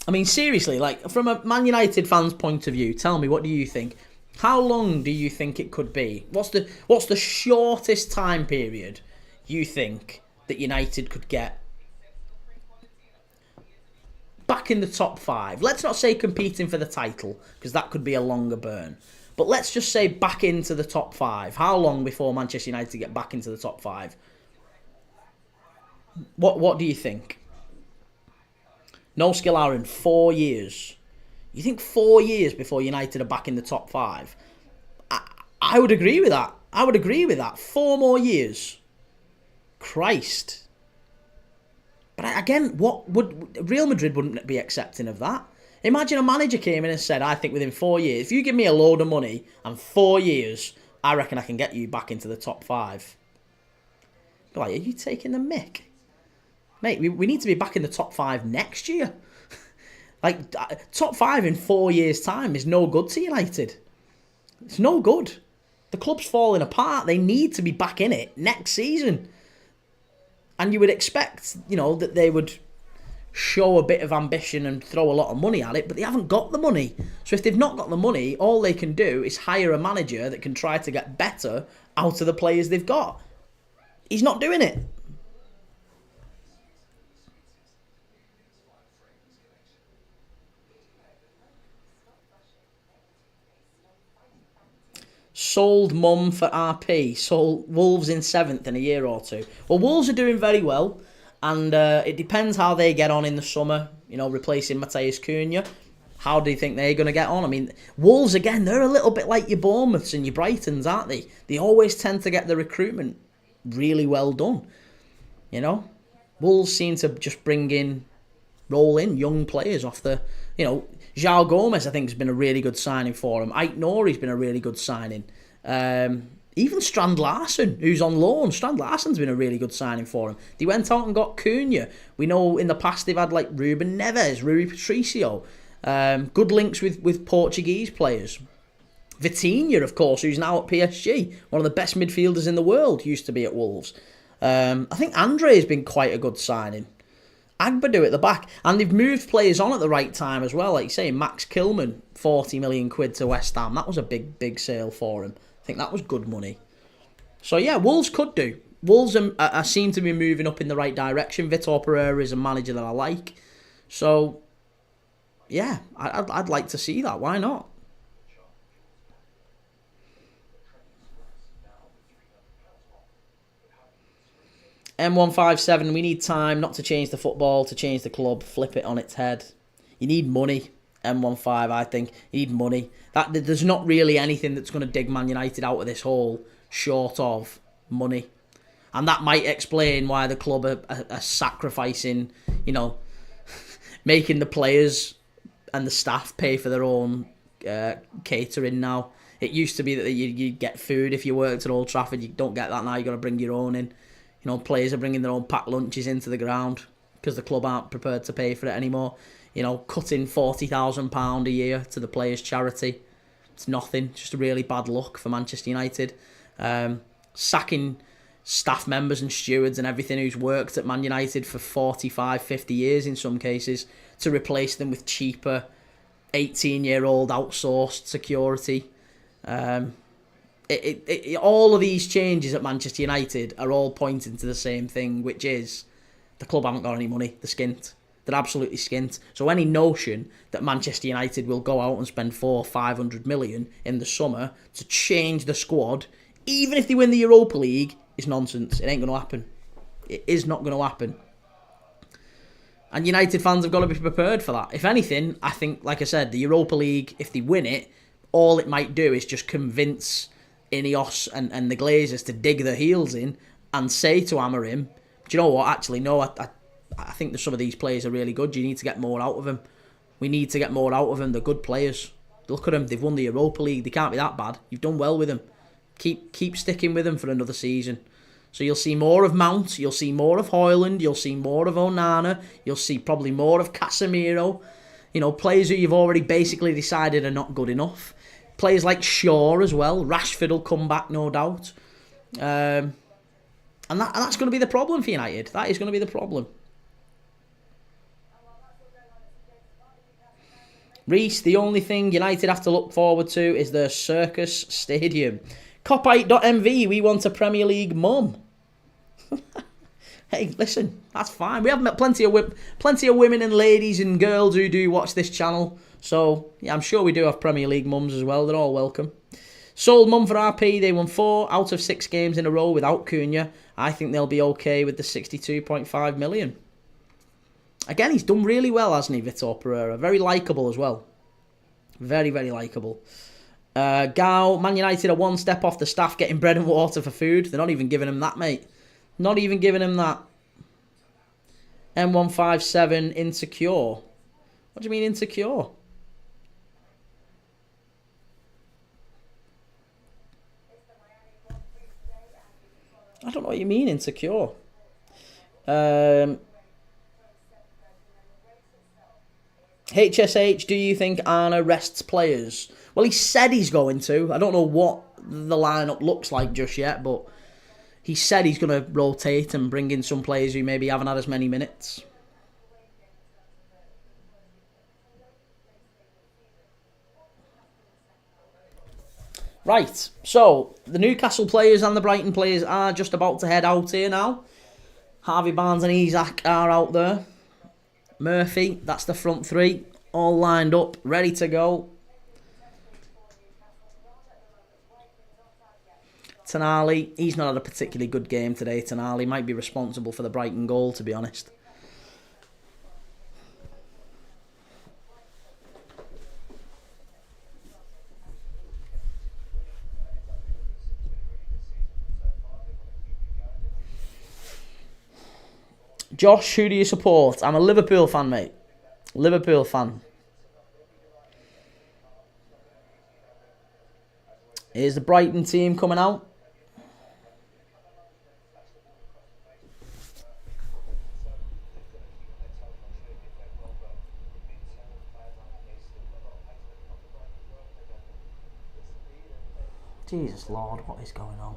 Speaker 1: I mean, seriously, like, from a Man United fan's point of view, tell me, what do you think? How long do you think it could be? What's the shortest time period you think that United could get back in the top 5? Let's not say competing for the title, because that could be a longer burn. But let's just say back into the top 5. How long before Manchester United get back into the top 5? What do you think? No Skill Aaron, 4 years. You think 4 years before United are back in the top 5? I would agree with that. 4 more years. Christ. But again, Real Madrid wouldn't be accepting of that. Imagine a manager came in and said, I think within 4 years, if you give me a load of money and 4 years, I reckon I can get you back into the top 5. Like, are you taking the mick? Mate, we need to be back in the top 5 next year. Like, top 5 in 4 years' time is no good to United. It's no good. The club's falling apart. They need to be back in it next season. And you would expect, that they would show a bit of ambition and throw a lot of money at it, but they haven't got the money. So if they've not got the money, all they can do is hire a manager that can try to get better out of the players they've got. He's not doing it. Sold mum for RP. Sold Wolves in 7th in a year or two. Well, Wolves are doing very well, and it depends how they get on in the summer, replacing Matheus Cunha. How do you think they're going to get on? I mean, Wolves, again, they're a little bit like your Bournemouths and your Brightons, aren't they? They always tend to get the recruitment really well done. Wolves seem to just roll in young players off the, João Gomez, I think, has been a really good signing for him. Ait Nouri's been a really good signing. Even Strand Larsen, who's on loan. Strand Larsen's been a really good signing for him. They went out and got Cunha. We know in the past they've had like Ruben Neves, Rui Patricio. Good links with Portuguese players. Vitinha, of course, who's now at PSG. One of the best midfielders in the world, used to be at Wolves. I think Andre has been quite a good signing. Agbadu at the back, and they've moved players on at the right time as well. Like you say, Max Kilman, 40 million quid to West Ham. That was a big sale for him. I think that was good money. So yeah, Wolves could do. Wolves seem to be moving up in the right direction. Vitor Pereira is a manager that I like. So yeah, I'd like to see that. Why not? M157, we need time not to change the football, to change the club, flip it on its head. You need money, M15, I think. You need money. There's not really anything that's going to dig Man United out of this hole short of money. And that might explain why the club are sacrificing, making the players and the staff pay for their own catering now. It used to be that you get food if you worked at Old Trafford. You don't get that now. You've got to bring your own in. Players are bringing their own packed lunches into the ground because the club aren't prepared to pay for it anymore. Cutting £40,000 a year to the players' charity. It's nothing. Just a really bad look for Manchester United. Sacking staff members and stewards and everything who's worked at Man United for 45, 50 years in some cases to replace them with cheaper 18-year-old outsourced security. All of these changes at Manchester United are all pointing to the same thing, which is the club haven't got any money. They're skint. They're absolutely skint. So any notion that Manchester United will go out and spend 400-500 million in the summer to change the squad, even if they win the Europa League, is nonsense. It ain't going to happen. It is not going to happen. And United fans have got to be prepared for that. If anything, I think, like I said, the Europa League, if they win it, all it might do is just convince Ineos and the Glazers to dig their heels in and say to Amorim, do you know what, actually, no, I think that some of these players are really good. You need to get more out of them. We need to get more out of them. They're good players. Look at them. They've won the Europa League. They can't be that bad. You've done well with them. Keep sticking with them for another season. So you'll see more of Mount. You'll see more of Højlund. You'll see more of Onana. You'll see probably more of Casemiro. Players who you've already basically decided are not good enough. Players like Shaw as well. Rashford will come back, no doubt. And that's going to be the problem for United. That is going to be the problem. Reese, the only thing United have to look forward to is their Circus Stadium. Copite.mv, we want a Premier League mum. Hey, listen, that's fine. We have met plenty of women and ladies and girls who do watch this channel. So, yeah, I'm sure we do have Premier League mums as well. They're all welcome. Sold mum for RP. They won 4 out of 6 games in a row without Cunha. I think they'll be okay with the 62.5 million. Again, he's done really well, hasn't he, Vitor Pereira? Very likeable as well. Very, very likeable. Gao, Man United are one step off the staff getting bread and water for food. They're not even giving him that, mate. Not even giving him that. M157, insecure. What do you mean insecure? I don't know what you mean insecure. HSH, do you think Arna rests players? Well, he said he's going to. I don't know what the lineup looks like just yet, but he said he's going to rotate and bring in some players who maybe haven't had as many minutes. Right, so the Newcastle players and the Brighton players are just about to head out here now. Harvey Barnes and Isak are out there. Murphy, that's the front three, all lined up, ready to go. Tonali, he's not had a particularly good game today. Tonali might be responsible for the Brighton goal, to be honest. Josh, who do you support? I'm a Liverpool fan, mate. Liverpool fan. Here's the Brighton team coming out. Jesus Lord, what is going on?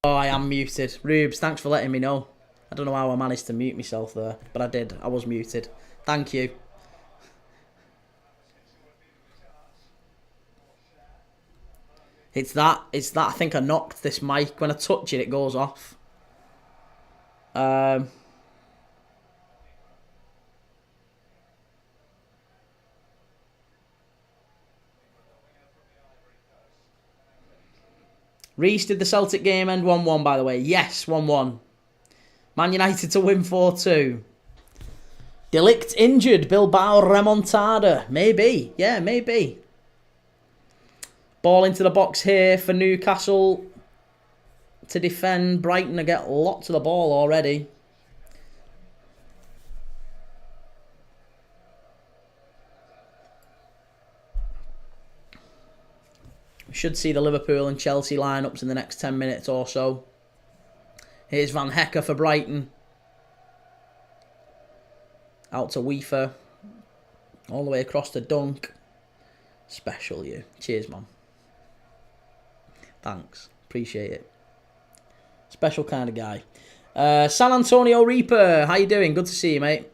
Speaker 1: Oh, I am muted. Rubes, thanks for letting me know. I don't know how I managed to mute myself there, but I did. I was muted. Thank you. It's that. I think I knocked this mic. When I touch it, it goes off. Reece, did the Celtic game end 1-1, by the way? Yes, 1-1. Man United to win 4-2. Delict injured. Bilbao remontada. Maybe. Yeah, maybe. Ball into the box here for Newcastle to defend. Brighton to get lots of the ball already. We should see the Liverpool and Chelsea lineups in the next 10 minutes or so. Here's Van Hecke for Brighton. Out to Weaver. All the way across to Dunk. Special you. Cheers, man. Thanks. Appreciate it. Special kind of guy. San Antonio Reaper. How you doing? Good to see you, mate.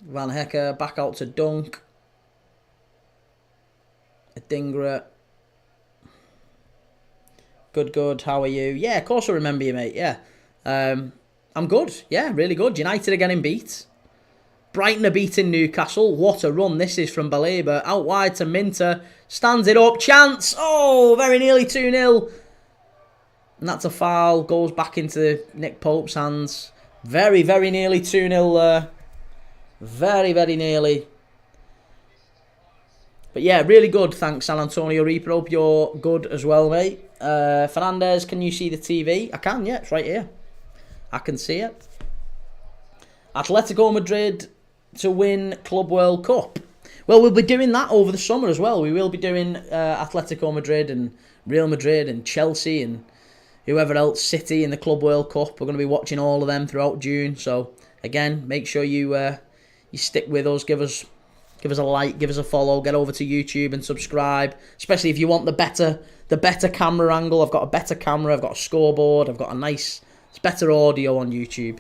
Speaker 1: Van Hecke back out to Dunk. Dingra. Good. How are you? Yeah, of course I remember you, mate. Yeah. I'm good. Yeah, really good. United are getting beat. Brighton are beating Newcastle. What a run this is from Baleba. Out wide to Minter. Stands it up. Chance. Oh, very nearly 2-0. And that's a foul. Goes back into Nick Pope's hands. Very, very nearly 2-0 there. Very, very nearly. But yeah, really good. Thanks, San Antonio Reaper. Hope you're good as well, mate. Fernandez, can you see the TV? I can, yeah. It's right here. I can see it. Atletico Madrid to win Club World Cup. Well, we'll be doing that over the summer as well. We will be doing Atletico Madrid and Real Madrid and Chelsea and whoever else, City in the Club World Cup. We're going to be watching all of them throughout June. So, again, make sure you stick with us. Give us a like, give us a follow, get over to YouTube and subscribe. Especially if you want the better camera angle. I've got a better camera, I've got a scoreboard, I've got it's better audio on YouTube.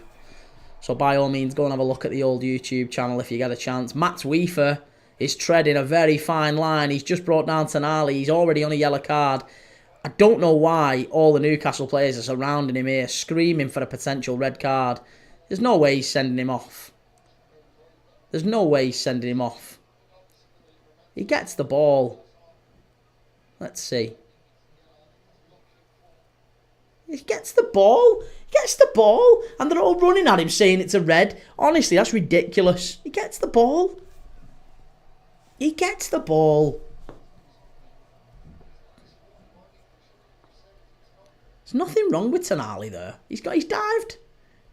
Speaker 1: So by all means, go and have a look at the old YouTube channel if you get a chance. Matt Weaver is treading a very fine line. He's just brought down Tonali. He's already on a yellow card. I don't know why all the Newcastle players are surrounding him here, screaming for a potential red card. There's no way he's sending him off. There's no way he's sending him off. He gets the ball. Let's see. He gets the ball. He gets the ball. And they're all running at him saying it's a red. Honestly, that's ridiculous. He gets the ball. He gets the ball. There's nothing wrong with Tonali there. He's dived.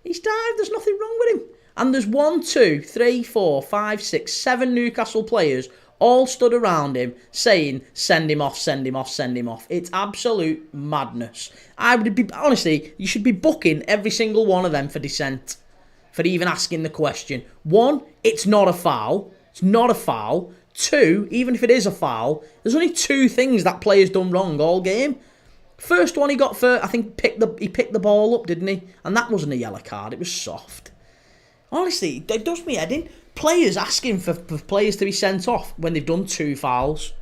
Speaker 1: He's dived. There's nothing wrong with him. And there's 1, 2, 3, 4, 5, 6, 7 Newcastle players all stood around him saying, send him off, send him off, send him off. It's absolute madness. Honestly, you should be booking every single one of them for dissent. For even asking the question. 1, it's not a foul. It's not a foul. 2, even if it is a foul, there's only 2 things that player's done wrong all game. First one he got for, I think, he picked the ball up, didn't he? And that wasn't a yellow card. It was soft. Honestly, it does me head in. Players asking for players to be sent off when they've done 2 fouls.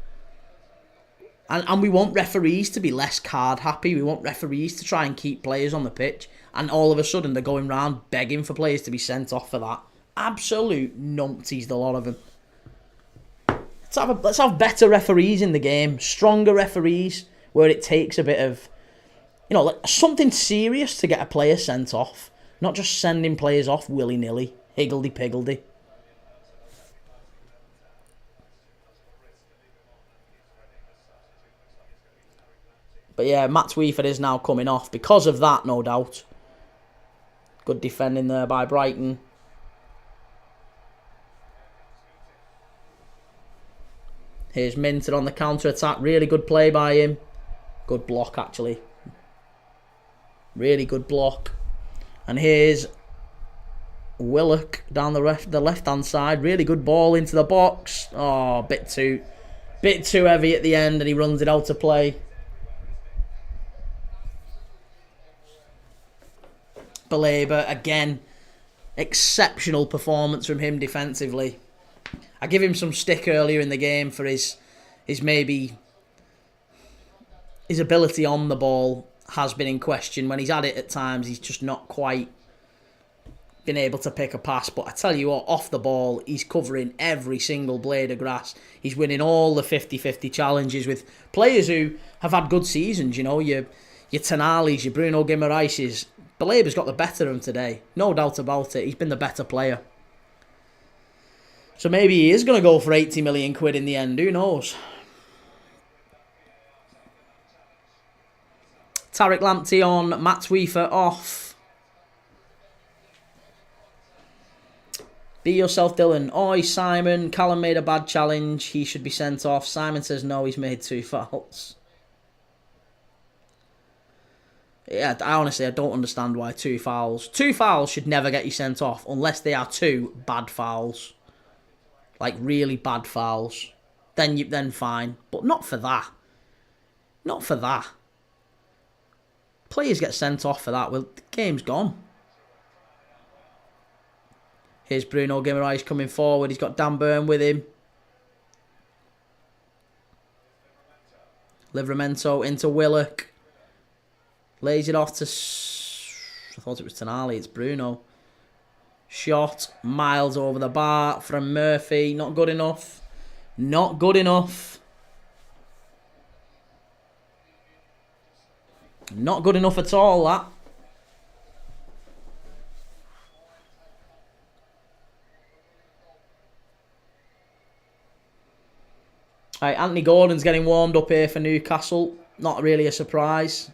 Speaker 1: And we want referees to be less card happy. We want referees to try and keep players on the pitch. And all of a sudden they're going round begging for players to be sent off for that. Absolute numpties, the lot of them. Let's have better referees in the game. Stronger referees where it takes a bit of, like something serious to get a player sent off. Not just sending players off willy-nilly. Higgledy-piggledy. But yeah, Matt Weaver is now coming off because of that, no doubt. Good defending there by Brighton. Here's Minter on the counter-attack. Really good play by him. Good block, actually. Really good block. And here's Willock down the left-hand side. Really good ball into the box. Oh, bit too heavy at the end, and he runs it out to play. Baleba, again, exceptional performance from him defensively. I give him some stick earlier in the game for his ability on the ball has been in question. When he's had it at times, he's just not quite been able to pick a pass. But I tell you what, off the ball, he's covering every single blade of grass. He's winning all the 50-50 challenges with players who have had good seasons. You know, your Tonali's, your Bruno Guimaraes'. Baleba's got the better of him today. No doubt about it. He's been the better player. So maybe he is going to go for 80 million quid in the end. Who knows? Tariq Lamptey on, Matt Weaver off. Be yourself, Dylan. Oi, Simon. Callum made a bad challenge. He should be sent off. Simon says no, he's made 2 fouls. Yeah, I don't understand why 2 fouls. 2 fouls should never get you sent off unless they are 2 bad fouls. Like really bad fouls. Then fine. But not for that. Not for that. Players get sent off for that. Well, the game's gone. Here's Bruno Guimaraes coming forward. He's got Dan Burn with him. Livramento into Willock. Lays it off to... I thought it was Tonali. It's Bruno. Shot. Miles over the bar from Murphy. Not good enough. Not good enough. Not good enough at all, that. Right, Anthony Gordon's getting warmed up here for Newcastle. Not really a surprise.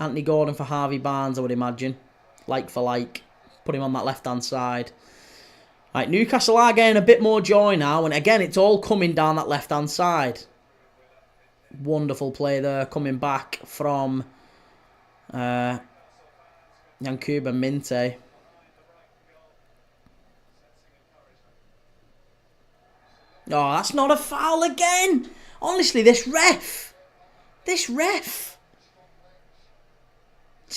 Speaker 1: Anthony Gordon for Harvey Barnes, I would imagine. Like for like. Put him on that left-hand side. Right, Newcastle are getting a bit more joy now. And again, it's all coming down that left-hand side. Wonderful play there. Coming back from Yankuba Minte. Oh, that's not a foul again. Honestly, this ref. Does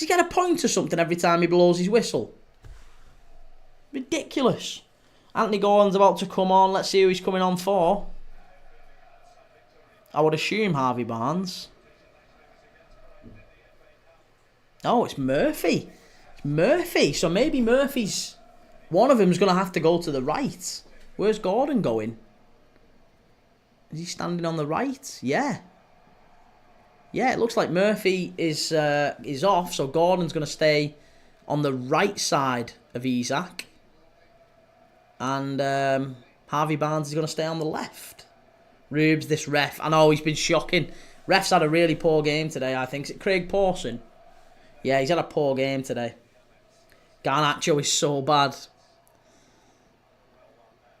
Speaker 1: he get a point or something every time he blows his whistle? Ridiculous. Anthony Gordon's about to come on. Let's see who he's coming on for. I would assume Harvey Barnes. Oh, it's Murphy. It's Murphy. So maybe Murphy's... One of them's going to have to go to the right. Where's Gordon going? Is he standing on the right? Yeah. Yeah, it looks like Murphy is off, so Gordon's going to stay on the right side of Isak. And Harvey Barnes is going to stay on the left. Rubes, this ref. I know, he's been shocking. Ref's had a really poor game today, I think. Is it Craig Pawson? Yeah, he's had a poor game today. Garnacho is so bad.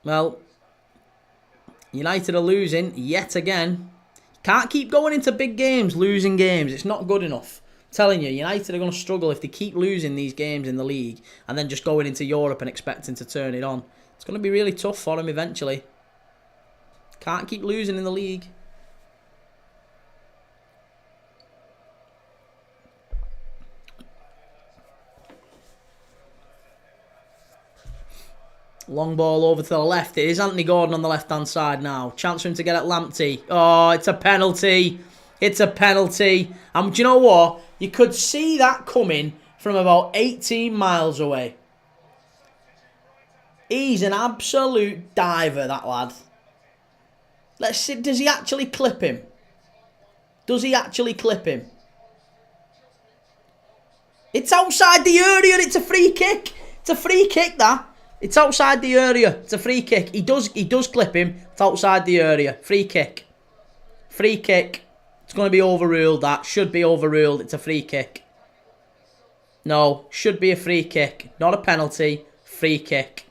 Speaker 1: Well, United are losing yet again. Can't keep going into big games, losing games. It's not good enough. I'm telling you, United are going to struggle if they keep losing these games in the league and then just going into Europe and expecting to turn it on. It's going to be really tough for them eventually. Can't keep losing in the league. Long ball over to the left. It is Anthony Gordon on the left-hand side now. Chance for him to get at Lamptey. Oh, it's a penalty. It's a penalty. And do you know what? You could see that coming from about 18 miles away. He's an absolute diver, that lad. Let's see. Does he actually clip him? Does he actually clip him? It's outside the area. It's a free kick. It's a free kick, that. It's outside the area. It's a free kick. He does clip him. It's outside the area. Free kick. Free kick. It's going to be overruled, that. Should be overruled. It's a free kick. No. Should be a free kick. Not a penalty. Free kick.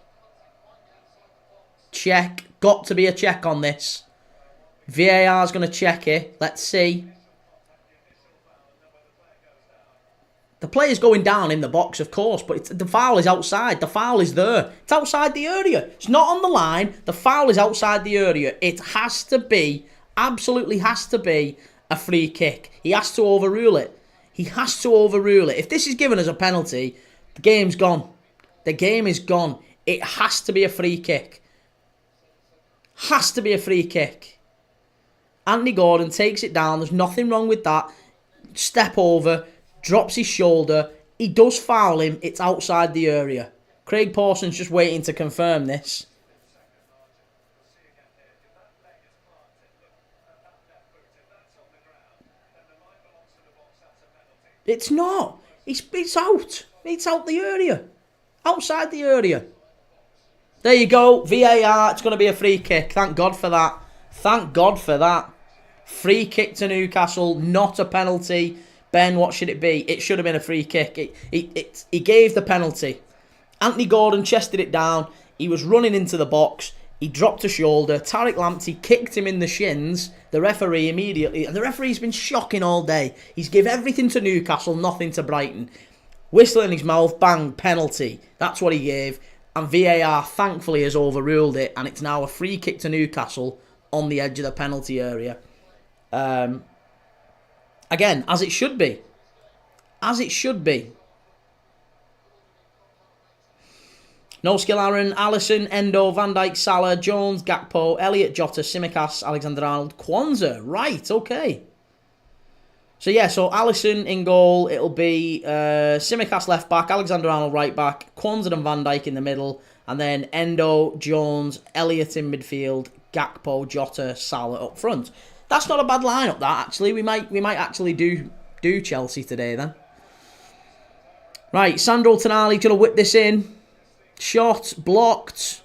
Speaker 1: Check. Got to be a check on this. VAR's going to check it. Let's see. The player's going down in the box, of course, but the foul is outside. The foul is there. It's outside the area. It's not on the line. The foul is outside the area. It has to be, absolutely has to be, a free kick. He has to overrule it. He has to overrule it. If this is given as a penalty, the game's gone. The game is gone. It has to be a free kick. Has to be a free kick. Anthony Gordon takes it down. There's nothing wrong with that. Step over. Drops his shoulder. He does foul him. It's outside the area. Craig Pawson's just waiting to confirm this. It's not. It's out. It's out the area. Outside the area. There you go. VAR. It's going to be a free kick. Thank God for that. Thank God for that. Free kick to Newcastle. Not a penalty. Ben, what should it be? It should have been a free kick. He gave the penalty. Anthony Gordon chested it down. He was running into the box. He dropped a shoulder. Tariq Lamptey kicked him in the shins. The referee immediately... And the referee's been shocking all day. He's give everything to Newcastle, nothing to Brighton. Whistle in his mouth, bang, penalty. That's what he gave. And VAR thankfully has overruled it. And it's now a free kick to Newcastle on the edge of the penalty area. Again, as it should be. As it should be. No skill Aaron, Alisson, Endo, Van Dijk, Salah, Jones, Gakpo, Elliott, Jota, Tsimikas, Alexander-Arnold, Kwanzaa. Right, okay. So yeah, so Alisson in goal. It'll be Tsimikas left back, Alexander-Arnold right back, Kwanzaa and Van Dijk in the middle, and then Endo, Jones, Elliott in midfield, Gakpo, Jota, Salah up front. That's not a bad lineup, that, actually. We might actually do Chelsea today, then. Right, Sandro Tonali going to whip this in. Shot, blocked.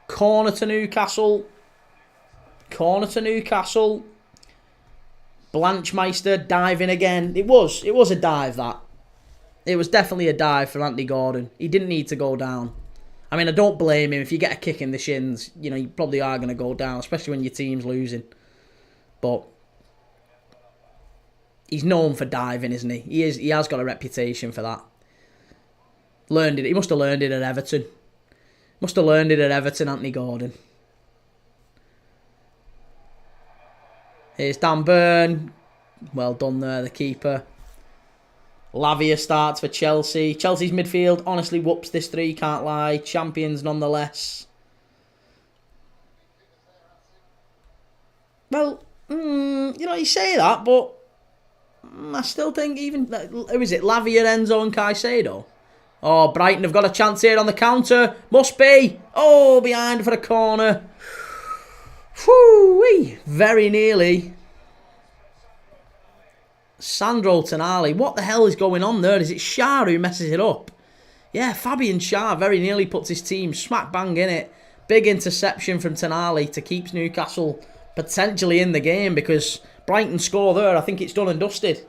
Speaker 1: Corner to Newcastle. Corner to Newcastle. Blanchmeister diving again. It was a dive, that. It was definitely a dive for Anthony Gordon. He didn't need to go down. I mean, I don't blame him. If you get a kick in the shins, you know, you probably are going to go down, especially when your team's losing. But he's known for diving, isn't he? He has got a reputation for that. Learned it. He must have learned it at Everton. Must have learned it at Everton, Anthony Gordon. Here's Dan Burn. Well done there, the keeper. Lavia starts for Chelsea. Chelsea's midfield honestly whoops this 3, can't lie. Champions nonetheless. Well, you know, you say that, but I still think even... Who is it? Lavia, Enzo and Caicedo? Oh, Brighton have got a chance here on the counter. Must be. Oh, behind for a corner. Whoo-wee. Very nearly. Sandro Tonali. What the hell is going on there? Is it Shah who messes it up? Yeah, Fabian Shah very nearly puts his team smack bang in it. Big interception from Tonali to keep Newcastle potentially in the game, because Brighton score there. I think it's done and dusted.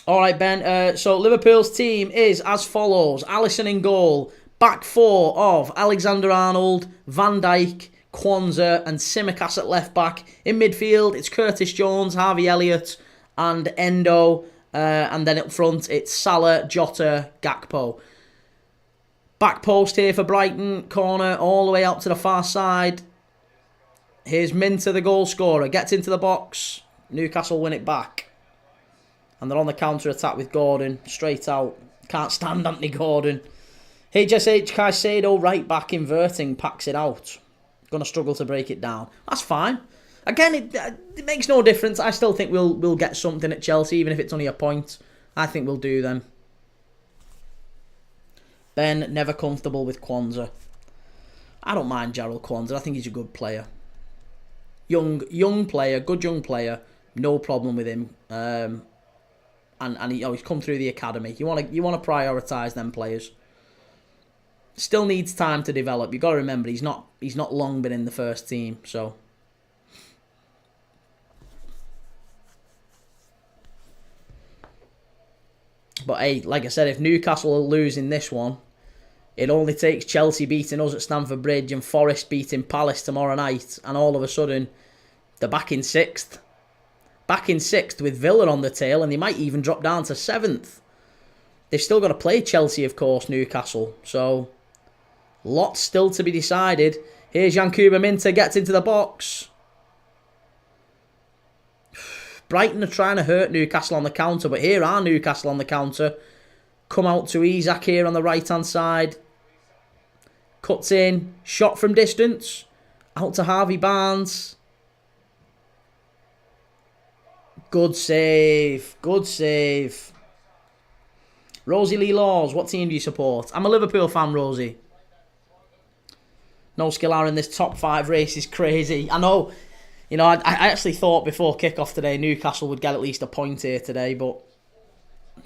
Speaker 1: Alright, Ben. So Liverpool's team is as follows. Alisson in goal. Back four of Alexander-Arnold, Van Dijk, Kwanzaa and Tsimikas at left back. In midfield, it's Curtis Jones, Harvey Elliott and Endo. And then up front, it's Salah, Jota, Gakpo. Back post here for Brighton. Corner all the way out to the far side. Here's Minter, the goal scorer. Gets into the box. Newcastle win it back. And they're on the counter-attack with Gordon. Straight out. Can't stand Anthony Gordon. HSH Caicedo, right back, inverting, packs it out. Going to struggle to break it down. That's fine. Again, it makes no difference. I still think we'll get something at Chelsea, even if it's only a point. I think we'll do them. Ben, never comfortable with Kwanzaa. I don't mind Jarrell Kwanzaa. I think he's a good player. Young player, good young player. No problem with him. And he's come through the academy. You want to prioritise them players. Still needs time to develop. You've got to remember he's not long been in the first team, so. But hey, like I said, if Newcastle are losing this one, it only takes Chelsea beating us at Stamford Bridge and Forest beating Palace tomorrow night, and all of a sudden they're back in 6th. back in 6th with Villa on the tail, and they might even drop down to 7th. They've still got to play Chelsea, of course, Newcastle. So, lots still to be decided. Here's Yankuba Minter, gets into the box. Brighton are trying to hurt Newcastle on the counter, but here are Newcastle on the counter. Come out to Isak here on the right-hand side. Cuts in. Shot from distance. Out to Harvey Barnes. Good save. Good save. Rosie Lee Laws, what team do you support? I'm a Liverpool fan, Rosie. No Skillar in this top 5 race is crazy. I know, I actually thought before kickoff today Newcastle would get at least a point here today, but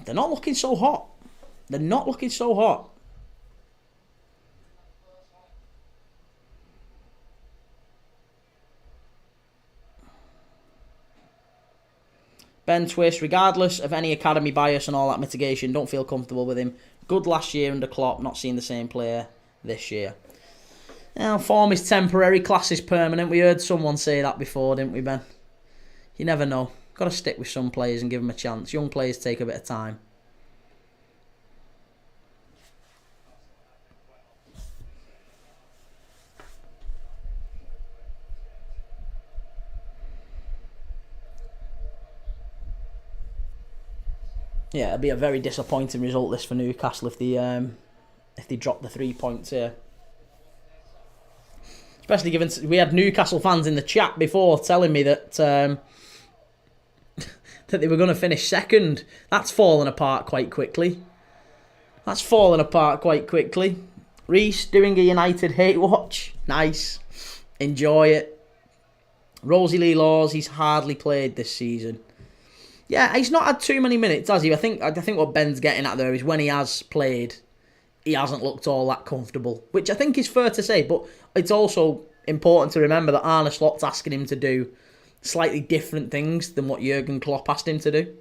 Speaker 1: they're not looking so hot. They're not looking so hot. Ben Twist, regardless of any academy bias and all that mitigation, don't feel comfortable with him. Good last year under Klopp, not seeing the same player this year. Now, form is temporary, class is permanent. We heard someone say that before, didn't we, Ben? You never know. Got to stick with some players and give them a chance. Young players take a bit of time. Yeah, it'd be a very disappointing result this for Newcastle if they drop the 3 points here. Especially given we had Newcastle fans in the chat before telling me that that they were going to finish second. That's fallen apart quite quickly. Reece doing a United hate watch. Nice. Enjoy it. Rosie Lee Laws, he's hardly played this season. Yeah, he's not had too many minutes, has he? I think what Ben's getting at there is when he has played, he hasn't looked all that comfortable, which I think is fair to say, but it's also important to remember that Arne Slot's asking him to do slightly different things than what Jurgen Klopp asked him to do.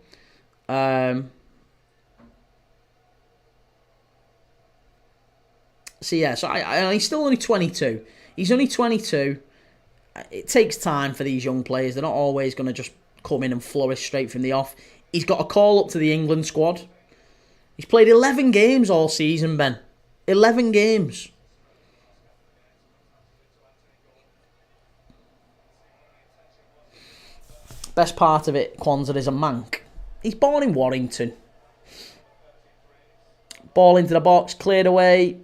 Speaker 1: So he's still only 22. He's only 22. It takes time for these young players. They're not always going to just come in and flourish straight from the off. He's got a call up to the England squad. He's played 11 games all season, Ben. 11 games. Best part of it, Kwanzaa, is a mank. He's born in Warrington. Ball into the box, cleared away.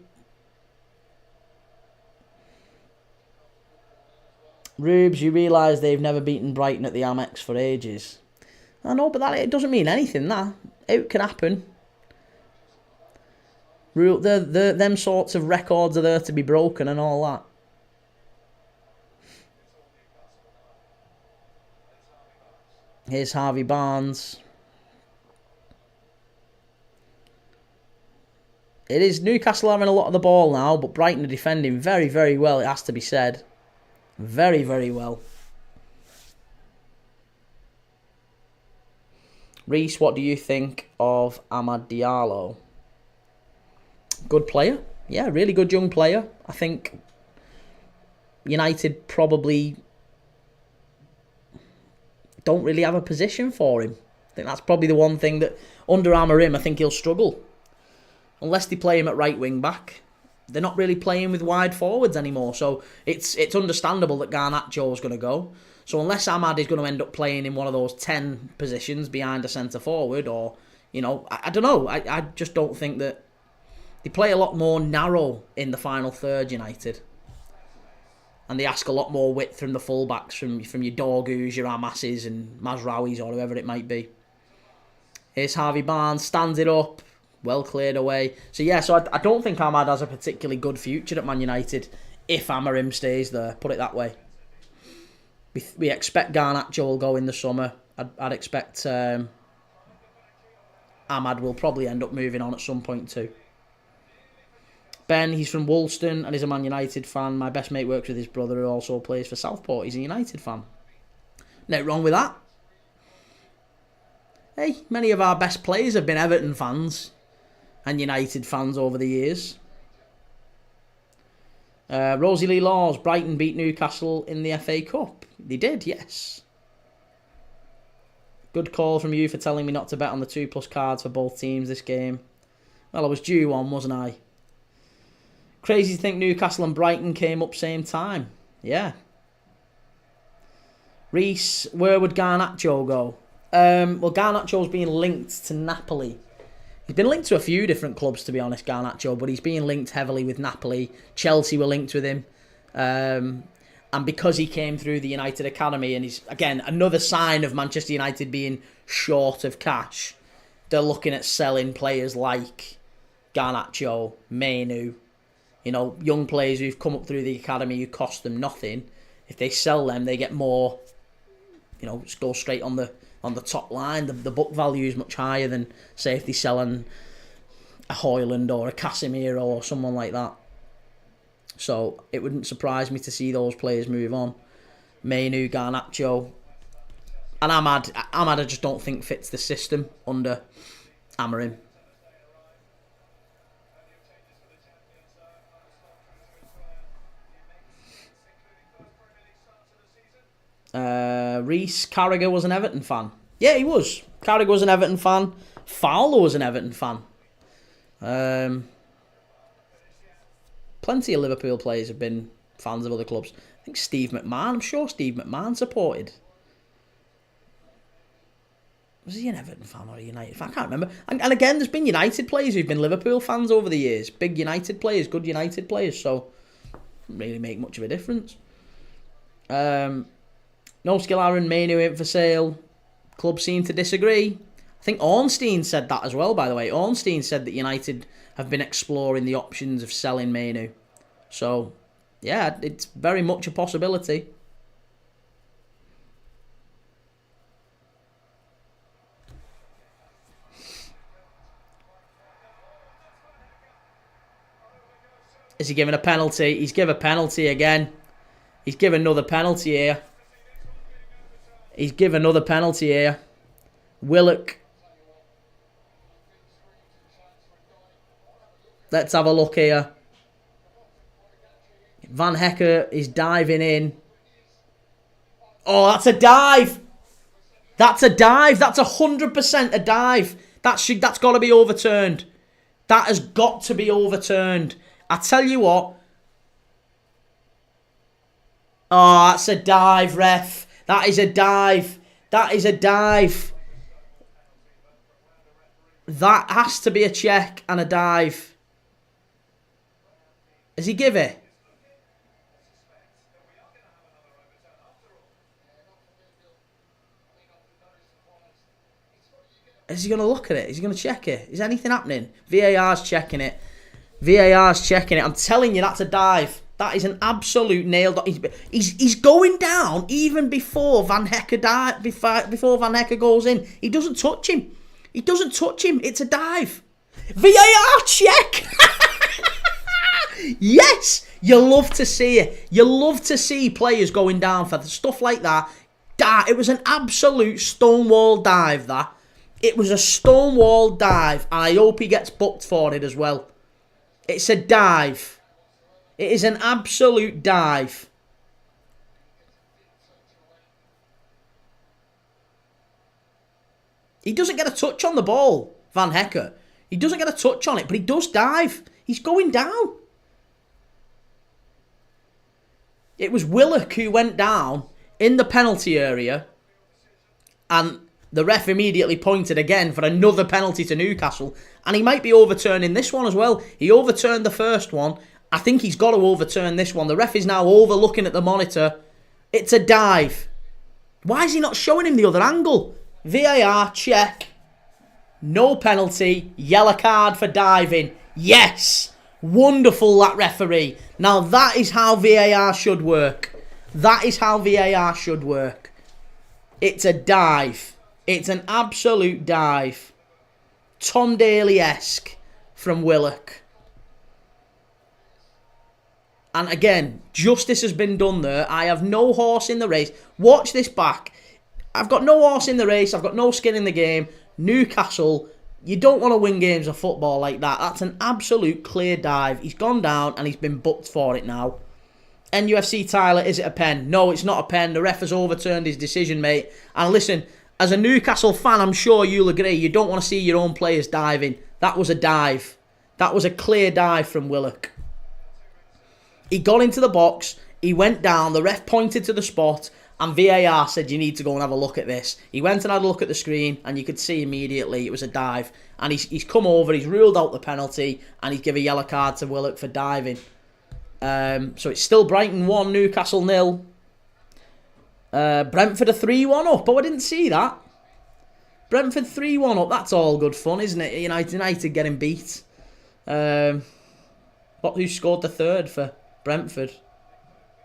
Speaker 1: Rubes, you realise they've never beaten Brighton at the Amex for ages. I know, but it doesn't mean anything, that. It can happen. Them sorts of records are there to be broken and all that. Here's Harvey Barnes. It is Newcastle having a lot of the ball now, but Brighton are defending very, very well, it has to be said. Very, very well. Reece, what do you think of Amad Diallo? Good player. Yeah, really good young player. I think United probably don't really have a position for him. I think that's probably the one thing that, under Amorim, I think he'll struggle. Unless they play him at right wing back. They're not really playing with wide forwards anymore, so it's understandable that Garnacho is going to go. So unless Amad is going to end up playing in one of those 10 positions behind a centre forward, or, I don't know. I just don't think that they play a lot more narrow in the final third, United. And they ask a lot more width from the fullbacks, from your Dorgus, your Amasis and Mazrawis, or whoever it might be. Here's Harvey Barnes, stands it up. Well cleared away. So I don't think Amad has a particularly good future at Man United if Amorim stays there, put it that way. We expect Garnacho will go in the summer. I'd expect Amad will probably end up moving on at some point too. Ben, he's from Woolston and is a Man United fan. My best mate works with his brother who also plays for Southport. He's a United fan. Nothing wrong with that. Hey, many of our best players have been Everton fans and United fans over the years. Rosie Lee Laws, Brighton beat Newcastle in the FA Cup. They did, yes. Good call from you for telling me not to bet on the 2+ cards for both teams this game. Well, I was due one, wasn't I? Crazy to think Newcastle and Brighton came up same time. Yeah. Reese, where would Garnacho go? Well, Garnacho's being linked to Napoli. He's been linked to a few different clubs, to be honest, Garnacho, but he's being linked heavily with Napoli. Chelsea were linked with him. And because he came through the United Academy, and he's, again, another sign of Manchester United being short of cash, they're looking at selling players like Garnacho, Mainu, young players who've come up through the academy who cost them nothing. If they sell them, they get more, just go straight on the top line. The book value is much higher than, say, if they sell a Højlund or a Casemiro or someone like that. So it wouldn't surprise me to see those players move on. Mainu, Garnacho. And Ahmad I just don't think fits the system under Amorim. Reese, Carragher was an Everton fan. Yeah, he was. Carragher was an Everton fan. Fowler was an Everton fan. Plenty of Liverpool players have been fans of other clubs. I think Steve McMahon, I'm sure Steve McMahon supported. Was he an Everton fan or a United fan? I can't remember. And again, there's been United players who've been Liverpool fans over the years. Big United players, good United players. So, doesn't really make much of a difference. No skill Aaron, Mainu in for sale. Clubs seem to disagree. I think Ornstein said that as well, by the way. Ornstein said that United have been exploring the options of selling Mainu. So, yeah, it's very much a possibility. Is he giving a penalty? He's given a penalty again. He's given another penalty here. He's given another penalty here. Willock. Let's have a look here. Van Hecke is diving in. Oh, that's a dive. That's a dive. That's 100% a dive. That's got to be overturned. That has got to be overturned. I tell you what. Oh, that's a dive, ref. That is a dive. That is a dive. That has to be a check and a dive. Does he give it? Is he going to look at it? Is he going to check it? Is anything happening? VAR's checking it. VAR's checking it. I'm telling you, that's a dive. That is an absolute nail. He's going down even before Van Hecke before Van Hecke goes in. He doesn't touch him. He doesn't touch him. It's a dive. VAR check. Yes, you love to see it. You love to see players going down for stuff like that. It was an absolute stonewall dive. That it was a stonewall dive, and I hope he gets booked for it as well. It's a dive. It is an absolute dive. He doesn't get a touch on the ball, Van Hecke. He doesn't get a touch on it, but he does dive. He's going down. It was Willock who went down in the penalty area, and the ref immediately pointed again for another penalty to Newcastle, and he might be overturning this one as well. He overturned the first one. I think he's got to overturn this one. The ref is now overlooking at the monitor. It's a dive. Why is he not showing him the other angle? VAR, check. No penalty. Yellow card for diving. Yes. Wonderful, that referee. Now that is how VAR should work. That is how VAR should work. It's a dive. It's an absolute dive. Tom Daly-esque from Willock. And again, justice has been done there. I have no horse in the race. Watch this back. I've got no horse in the race. I've got no skin in the game. Newcastle, you don't want to win games of football like that. That's an absolute clear dive. He's gone down and he's been booked for it now. NUFC Tyler, is it a pen? No, it's not a pen. The ref has overturned his decision, mate. And listen, As a Newcastle fan, I'm sure you'll agree, you don't want to see your own players diving. That was a dive. That was a clear dive from Willock. He got into the box, he went down, the ref pointed to the spot, and VAR said, you need to go and have a look at this. He went and had a look at the screen, and you could see immediately it was a dive. And he's come over, he's ruled out the penalty, and he's given a yellow card to Willock for diving. So it's still Brighton 1, Newcastle 0. Brentford a 3-1 up. Oh, I didn't see that. Brentford 3-1 up. That's all good fun, isn't it? United getting beat. Who scored the third for Brentford?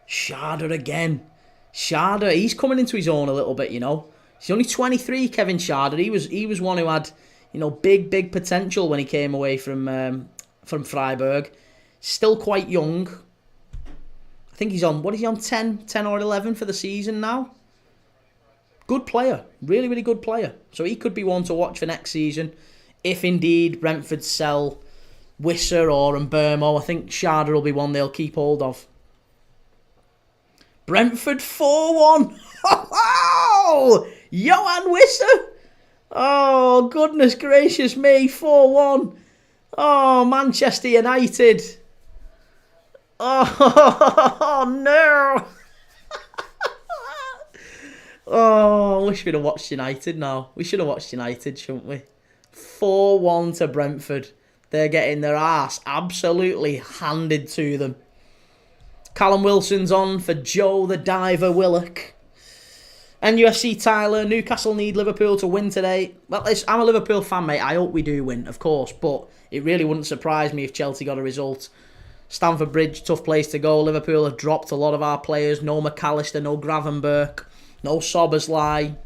Speaker 1: Sharder again. Sharder, he's coming into his own a little bit, you know. He's only 23, Kevin Sharder. He was one who had, you know, big potential when he came away from Freiburg. Still quite young. I think he's on, what is he on, 10 or 11 for the season now? Good player. Really good player. So he could be one to watch for next season. If indeed Brentford sell Wisser or Mbermo, I think Sharder will be one they'll keep hold of. Brentford 4-1. Oh, Johan Wisser. Oh, goodness gracious me. 4-1. Oh, Manchester United. Oh, no. Oh, I wish we'd have watched United now. We should have watched United, shouldn't we? 4-1 to Brentford. They're getting their arse absolutely handed to them. Callum Wilson's on for Joe the Diver Willock. NUFC Tyler, Newcastle need Liverpool to win today. Well, I'm a Liverpool fan, mate. I hope we do win, of course. But it really wouldn't surprise me if Chelsea got a result. Stamford Bridge, tough place to go. Liverpool have dropped a lot of our players. No McAllister, no Gravenberch, no Sobersley,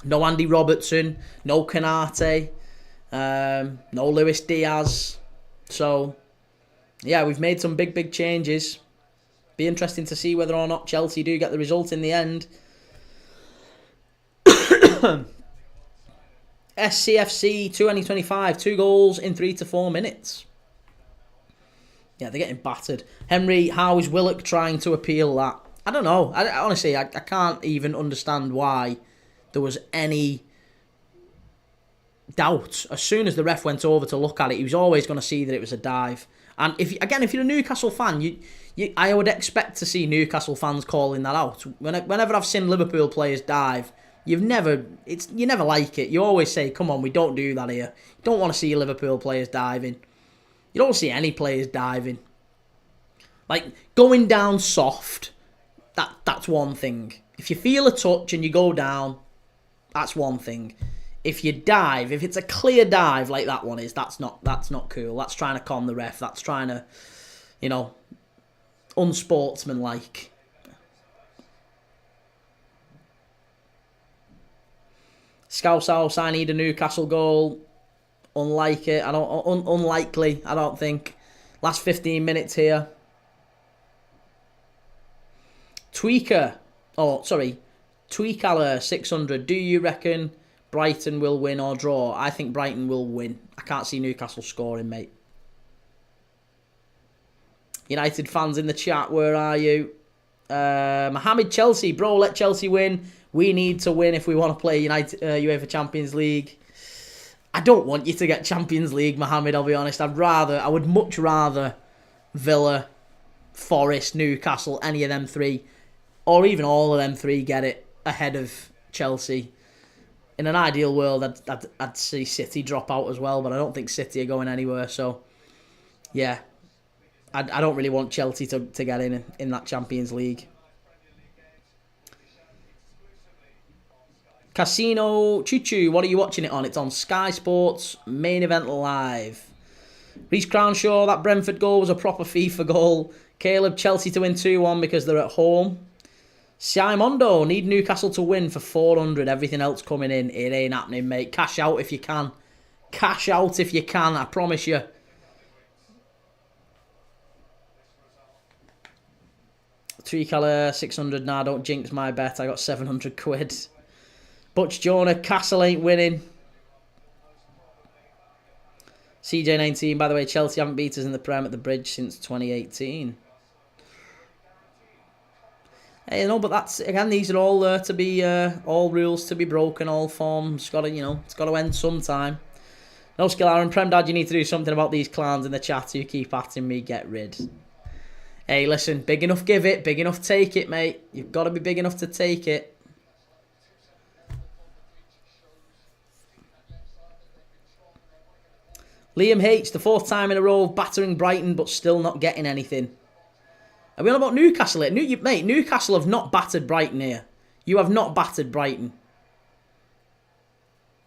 Speaker 1: no Andy Robertson, no Canate, no Luis Diaz. So, yeah, we've made some big changes. Be interesting to see whether or not Chelsea do get the result in the end. SCFC 2025, 2 goals in 3 to 4 minutes. Yeah, they're getting battered. Henry, how is Willock trying to appeal that? I don't know. Honestly, I can't even understand why there was any doubt. As soon as the ref went over to look at it, he was always going to see that it was a dive. And if you're a Newcastle fan, I would expect to see Newcastle fans calling that out. Whenever I've seen Liverpool players dive, you never like it. You always say, "Come on, we don't do that here." You don't want to see Liverpool players diving. You don't see any players diving. Like going down soft, that's one thing. If you feel a touch and you go down, that's one thing. If you dive, if it's a clear dive like that one is, that's not cool. That's trying to con the ref. That's trying to, unsportsmanlike. Scouse House, I need a Newcastle goal. Unlikely, I don't think. Last 15 minutes here. Tweaker 600. Do you reckon Brighton will win or draw? I think Brighton will win. I can't see Newcastle scoring, mate. United fans in the chat, where are you? Mohammed Chelsea, bro, let Chelsea win. We need to win if we want to play UEFA Champions League. I don't want you to get Champions League, Mohammed, I'll be honest. I would much rather Villa, Forest, Newcastle, any of them three, or even all of them three get it ahead of Chelsea. In an ideal world, I'd see City drop out as well, but I don't think City are going anywhere. So, yeah, I don't really want Chelsea to get in that Champions League. Casino Choo-Choo, what are you watching it on? It's on Sky Sports Main Event Live. Reece Crownshaw, that Brentford goal was a proper FIFA goal. Caleb, Chelsea to win 2-1 because they're at home. Simondo, need Newcastle to win for 400. Everything else coming in. It ain't happening, mate. Cash out if you can. Cash out if you can, I promise you. Tree colour 600. Nah, don't jinx my bet. I got 700 quid. Butch Jonah, Castle ain't winning. CJ19, by the way, Chelsea haven't beat us in the Prem at the Bridge since 2018. Hey, no, but that's again. These are all there to be all rules to be broken. All forms got to it's got to end sometime. No skill, Aaron. Prem Dad, you need to do something about these clowns in the chat who keep atting me. Get rid. Hey, listen, big enough give it, big enough take it, mate. You've got to be big enough to take it. Liam H, the 4th time in a row, battering Brighton, but still not getting anything. Are we on about Newcastle here? Mate, Newcastle have not battered Brighton here. You have not battered Brighton.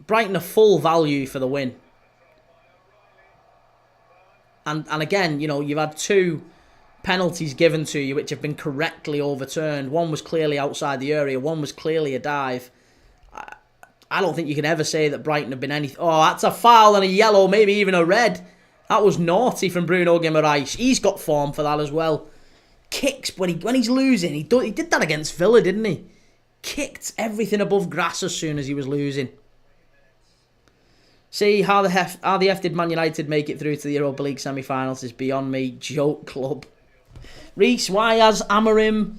Speaker 1: Brighton are full value for the win. And again, you've had 2 penalties given to you which have been correctly overturned. One was clearly outside the area. One was clearly a dive. I don't think you can ever say that Brighton have been anything. Oh, that's a foul and a yellow, maybe even a red. That was naughty from Bruno Guimaraes. He's got form for that as well. Kicks when he's losing. He did that against Villa, didn't he? Kicked everything above grass as soon as he was losing. See, how the F did Man United make it through to the Europa League semi-finals is beyond me. Joke club. Reece, why has Amorim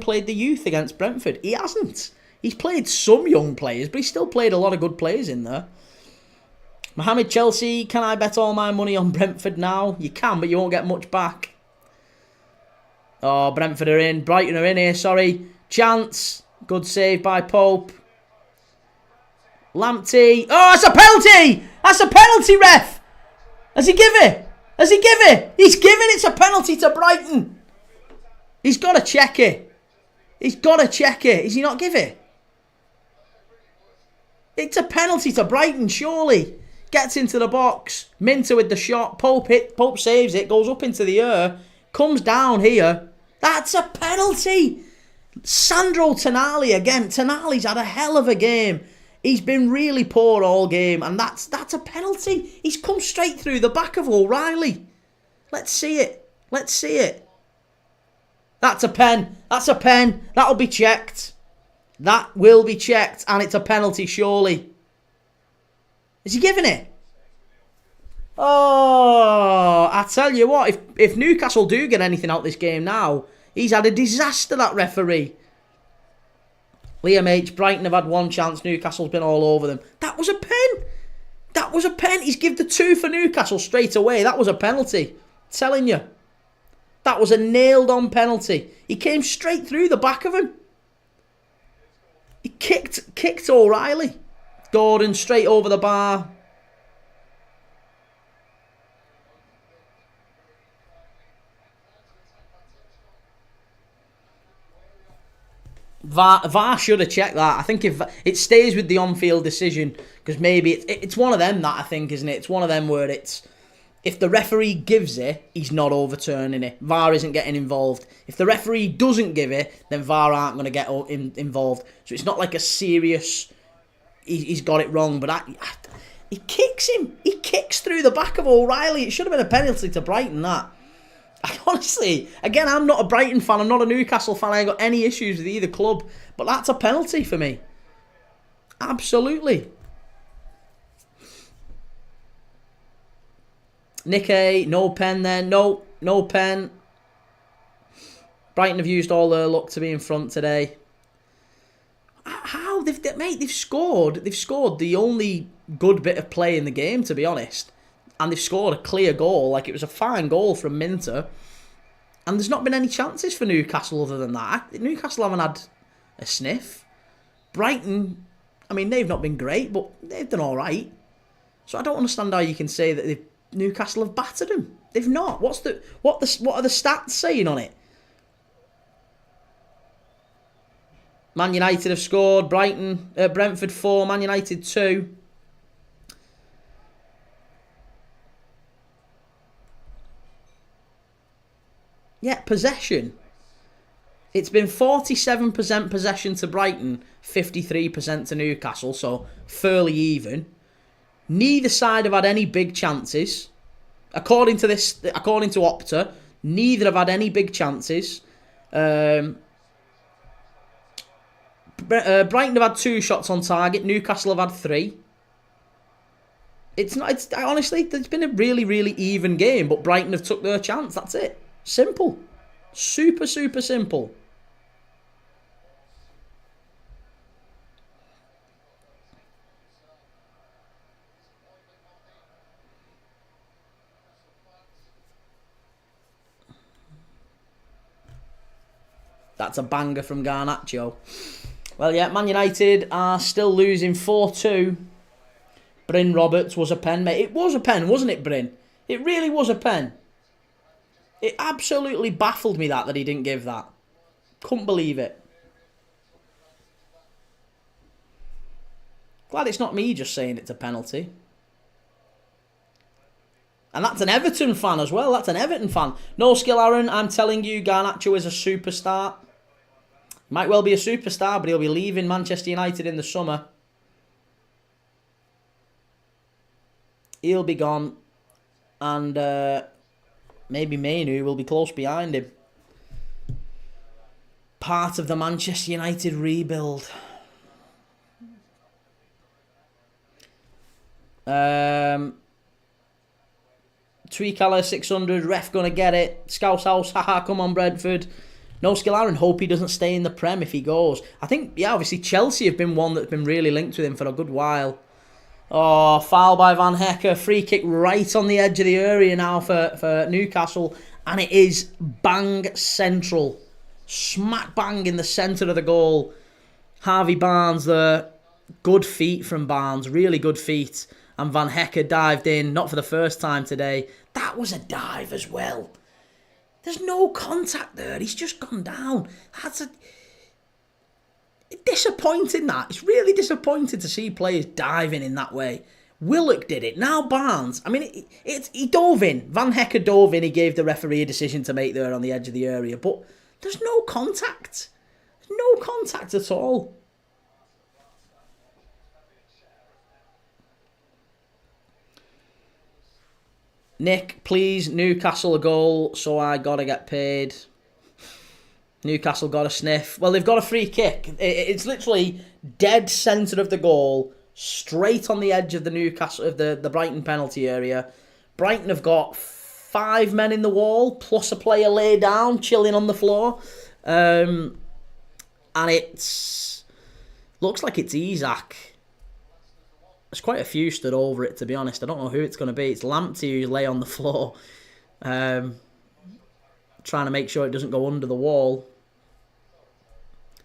Speaker 1: played the youth against Brentford? He hasn't. He's played some young players, but he's still played a lot of good players in there. Mohamed Chelsea, can I bet all my money on Brentford now? You can, but you won't get much back. Oh, Brentford are in. Brighton are in here, sorry. Chance. Good save by Pope. Lamptey. Oh, it's a penalty! That's a penalty, ref! Has he given it? Has he given it? He's given it's a penalty to Brighton. He's got to check it. He's got to check it. Is he not give it? It's a penalty to Brighton, surely. Gets into the box. Minter with the shot. Pope saves it. Goes up into the air. Comes down here. That's a penalty. Sandro Tonali again. Tonali's had a hell of a game. He's been really poor all game. And that's a penalty. He's come straight through the back of O'Reilly. Let's see it. Let's see it. That's a pen. That's a pen. That'll be checked. That will be checked. And it's a penalty, surely. Is he giving it? Oh, I tell you what. If Newcastle do get anything out this game now, he's had a disaster, that referee. Liam H, Brighton have had one chance. Newcastle's been all over them. That was a pen. That was a pen. He's given the 2 for Newcastle straight away. That was a penalty. I'm telling you. That was a nailed-on penalty. He came straight through the back of him. He kicked O'Reilly. Gordon straight over the bar. VAR should have checked that. I think if it stays with the on-field decision, because maybe it's one of them that I think, isn't it? It's one of them where it's, if the referee gives it, he's not overturning it. VAR isn't getting involved. If the referee doesn't give it, then VAR aren't going to get involved. So it's not like a serious, he's got it wrong, but he kicks him. He kicks through the back of O'Reilly. It should have been a penalty to Brighton, that. Honestly, again, I'm not a Brighton fan. I'm not a Newcastle fan. I ain't got any issues with either club. But that's a penalty for me. Absolutely. Nick A, no pen then. No pen. Brighton have used all their luck to be in front today. How? They've scored. They've scored the only good bit of play in the game, to be honest. And they've scored a clear goal. Like, it was a fine goal from Minter. And there's not been any chances for Newcastle other than that. Newcastle haven't had a sniff. Brighton, I mean, they've not been great, but they've done all right. So I don't understand how you can say that Newcastle have battered them. They've not. What are the stats saying on it? Man United have scored. Brentford 4, Man United 2. Yeah, possession. It's been 47% possession to Brighton, 53% to Newcastle, so fairly even. Neither side have had any big chances. According to Opta, neither have had any big chances. Brighton have had 2 shots on target. Newcastle have had 3. Honestly, it's been a really, really even game, but Brighton have took their chance. That's it. Simple. Super, super simple. That's a banger from Garnacho. Well, yeah, Man United are still losing 4-2. Bryn Roberts was a pen, mate. It was a pen, wasn't it, Bryn? It really was a pen. It absolutely baffled me that he didn't give that. Couldn't believe it. Glad it's not me just saying it's a penalty. And that's an Everton fan as well. That's an Everton fan. No skill, Aaron. I'm telling you, Garnacho is a superstar. Might well be a superstar, but he'll be leaving Manchester United in the summer. He'll be gone. And maybe Mainu will be close behind him. Part of the Manchester United rebuild. Tweakala 600. Ref gonna get it. Scouse House. Haha, come on, Brentford. No skill, Aaron. Hope he doesn't stay in the Prem if he goes. I think, yeah, obviously Chelsea have been one that's been really linked with him for a good while. Oh, foul by Van Hecker. Free kick right on the edge of the area now for Newcastle. And it is bang central. Smack bang in the centre of the goal. Harvey Barnes there. Good feet from Barnes. Really good feet. And Van Hecker dived in. Not for the first time today. That was a dive as well. There's no contact there. He's just gone down. That's disappointing, that. It's really disappointing to see players diving in that way. Willock did it. Now Barnes. I mean, he dove in. Van Hecker dove in. He gave the referee a decision to make there on the edge of the area. But there's no contact. There's no contact at all. Nick, please, Newcastle a goal, so I gotta get paid. Newcastle got a sniff. Well, they've got a free kick. It's literally dead centre of the goal, straight on the edge of the Newcastle of the Brighton penalty area. Brighton have got 5 men in the wall, plus a player lay down, chilling on the floor. And looks like it's Isak. There's quite a few stood over it, to be honest. I don't know who it's going to be. It's Lamptey who lay on the floor. Trying to make sure it doesn't go under the wall.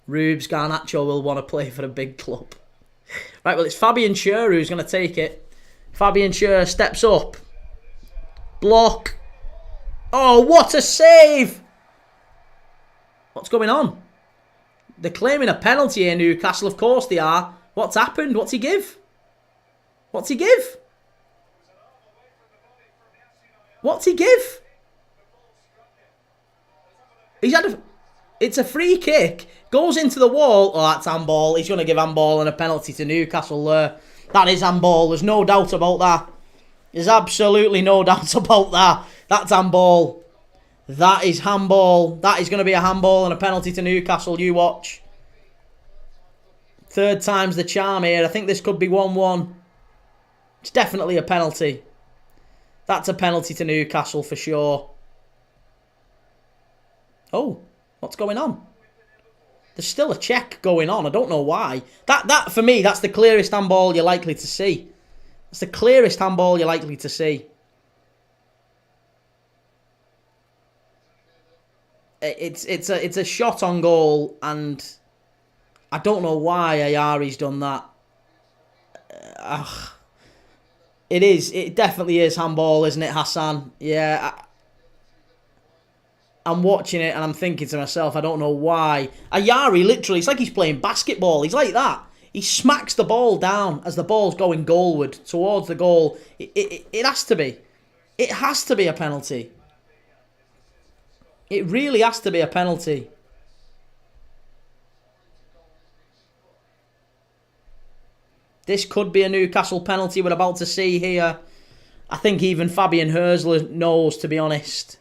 Speaker 1: Rubes, Garnacho will want to play for a big club. Right, well, it's Fabian Schär who's going to take it. Fabian Schär steps up. Block. Oh, what a save! What's going on? They're claiming a penalty here, Newcastle. Of course they are. What's happened? What's he give? What's he give? What's he give? He's had it's a free kick. Goes into the wall. Oh, that's handball. He's going to give handball and a penalty to Newcastle there. That is handball. There's no doubt about that. There's absolutely no doubt about that. That's handball. That is handball. That is going to be a handball and a penalty to Newcastle. You watch. Third time's the charm here. I think this could be 1-1. It's definitely a penalty. That's a penalty to Newcastle for sure. Oh, what's going on? There's still a check going on. I don't know why. That for me, that's the clearest handball you're likely to see. It's the clearest handball you're likely to see. It's a shot on goal, and I don't know why Ayari's done that. It is. It definitely is handball, isn't it, Hassan? Yeah. I'm watching it and I'm thinking to myself, I don't know why. Ayari, literally, it's like he's playing basketball. He's like that. He smacks the ball down as the ball's going goalward towards the goal. It has to be. It has to be a penalty. It really has to be a penalty. This could be a Newcastle penalty we're about to see here. I think even Fabian Herzler knows, to be honest.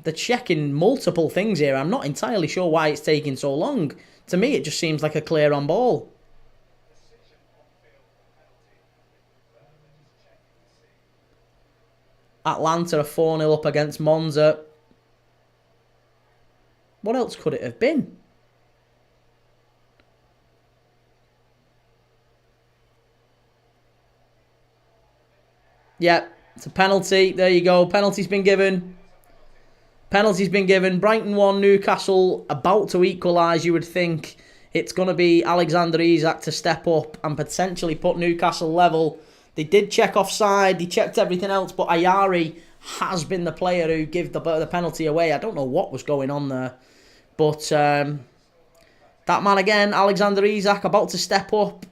Speaker 1: They're checking multiple things here. I'm not entirely sure why it's taking so long. To me, it just seems like a clear on ball. Atlanta are 4-0 up against Monza. What else could it have been? Yeah, it's a penalty. There you go. Penalty's been given. Penalty's been given. Brighton 1, Newcastle about to equalise. You would think it's going to be Alexander Isak to step up and potentially put Newcastle level. They did check offside. They checked everything else. But Ayari has been the player who gave the penalty away. I don't know what was going on there. But that man again, Alexander Isak, about to step up.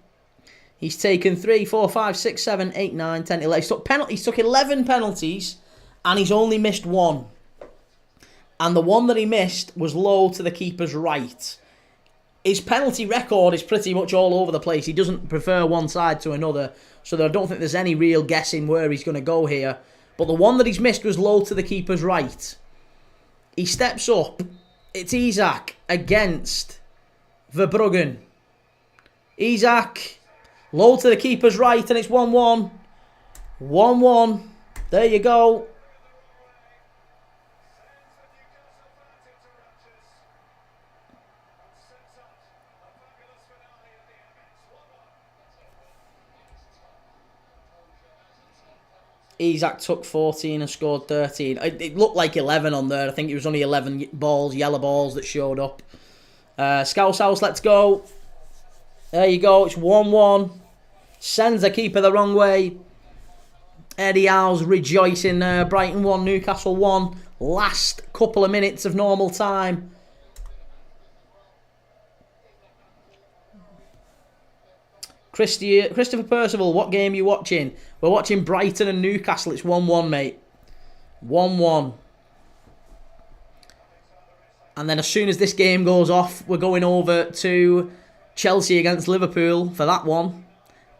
Speaker 1: He's taken 3, 4, 5, 6, 7, 8, 9, 10, 11. He's took 11 penalties and he's only missed one. And the one that he missed was low to the keeper's right. His penalty record is pretty much all over the place. He doesn't prefer one side to another. So I don't think there's any real guessing where he's going to go here. But the one that he's missed was low to the keeper's right. He steps up. It's Isak against Verbruggen. Isak... low to the keeper's right, and it's 1-1. 1-1. There you go. Isak took 14 and scored 13. It looked like 11 on there. I think it was only 11 balls, yellow balls that showed up. Scouse House, let's go. There you go. It's 1-1. Sends the keeper the wrong way. Eddie Howe's rejoicing there. Brighton 1, Newcastle 1. Last couple of minutes of normal time. Christopher Percival, what game are you watching? We're watching Brighton and Newcastle. It's 1-1, mate. 1-1. And then as soon as this game goes off, we're going over to Chelsea against Liverpool for that one.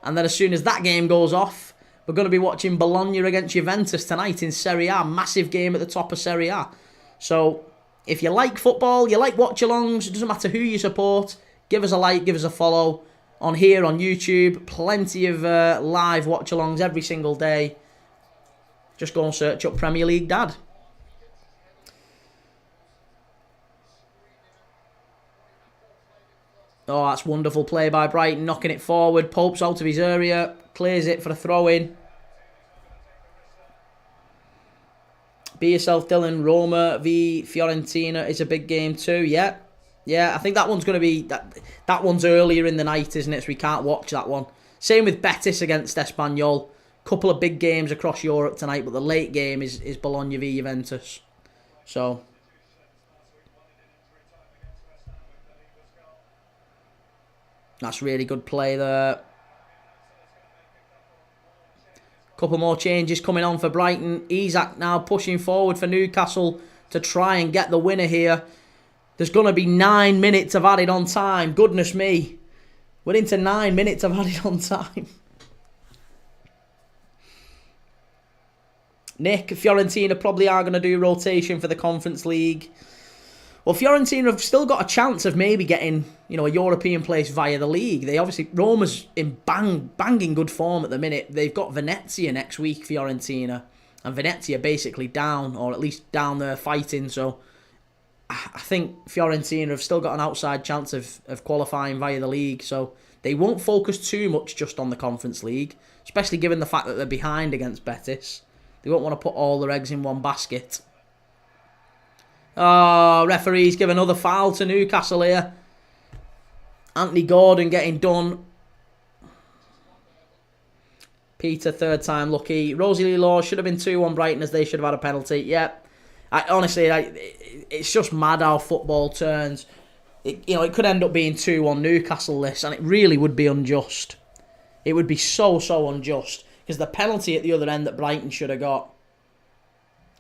Speaker 1: And then as soon as that game goes off, we're going to be watching Bologna against Juventus tonight in Serie A. Massive game at the top of Serie A. So, if you like football, you like watch-alongs, it doesn't matter who you support, give us a like, give us a follow. On here, on YouTube, plenty of live watch-alongs every single day. Just go and search up Premier League Dad. Oh, that's wonderful play by Brighton, knocking it forward. Pope's out of his area, clears it for a throw-in. Be yourself, Dylan. Roma v Fiorentina is a big game too. Yeah, I think that one's going to be... That one's earlier in the night, isn't it? So we can't watch that one. Same with Betis against Espanyol. Couple of big games across Europe tonight, but the late game is Bologna v Juventus. So... that's really good play there. Couple more changes coming on for Brighton. Isak now pushing forward for Newcastle to try and get the winner here. There's going to be 9 minutes of added on time. Goodness me. We're into 9 minutes of added on time. Nick, Fiorentina probably are going to do rotation for the Conference League. Well, Fiorentina have still got a chance of maybe getting, a European place via the league. They obviously, Roma's in banging good form at the minute. They've got Venezia next week, Fiorentina. And Venezia basically down, or at least down there fighting. So I think Fiorentina have still got an outside chance of qualifying via the league. So they won't focus too much just on the Conference League, especially given the fact that they're behind against Betis. They won't want to put all their eggs in one basket. Oh, referees give another foul to Newcastle here. Anthony Gordon getting done. Peter, third time lucky. Rosie Law should have been 2-1 Brighton, as they should have had a penalty. Yep. It's just mad how football turns. It could end up being 2-1 Newcastle this, and it really would be unjust. It would be so unjust, because the penalty at the other end that Brighton should have got.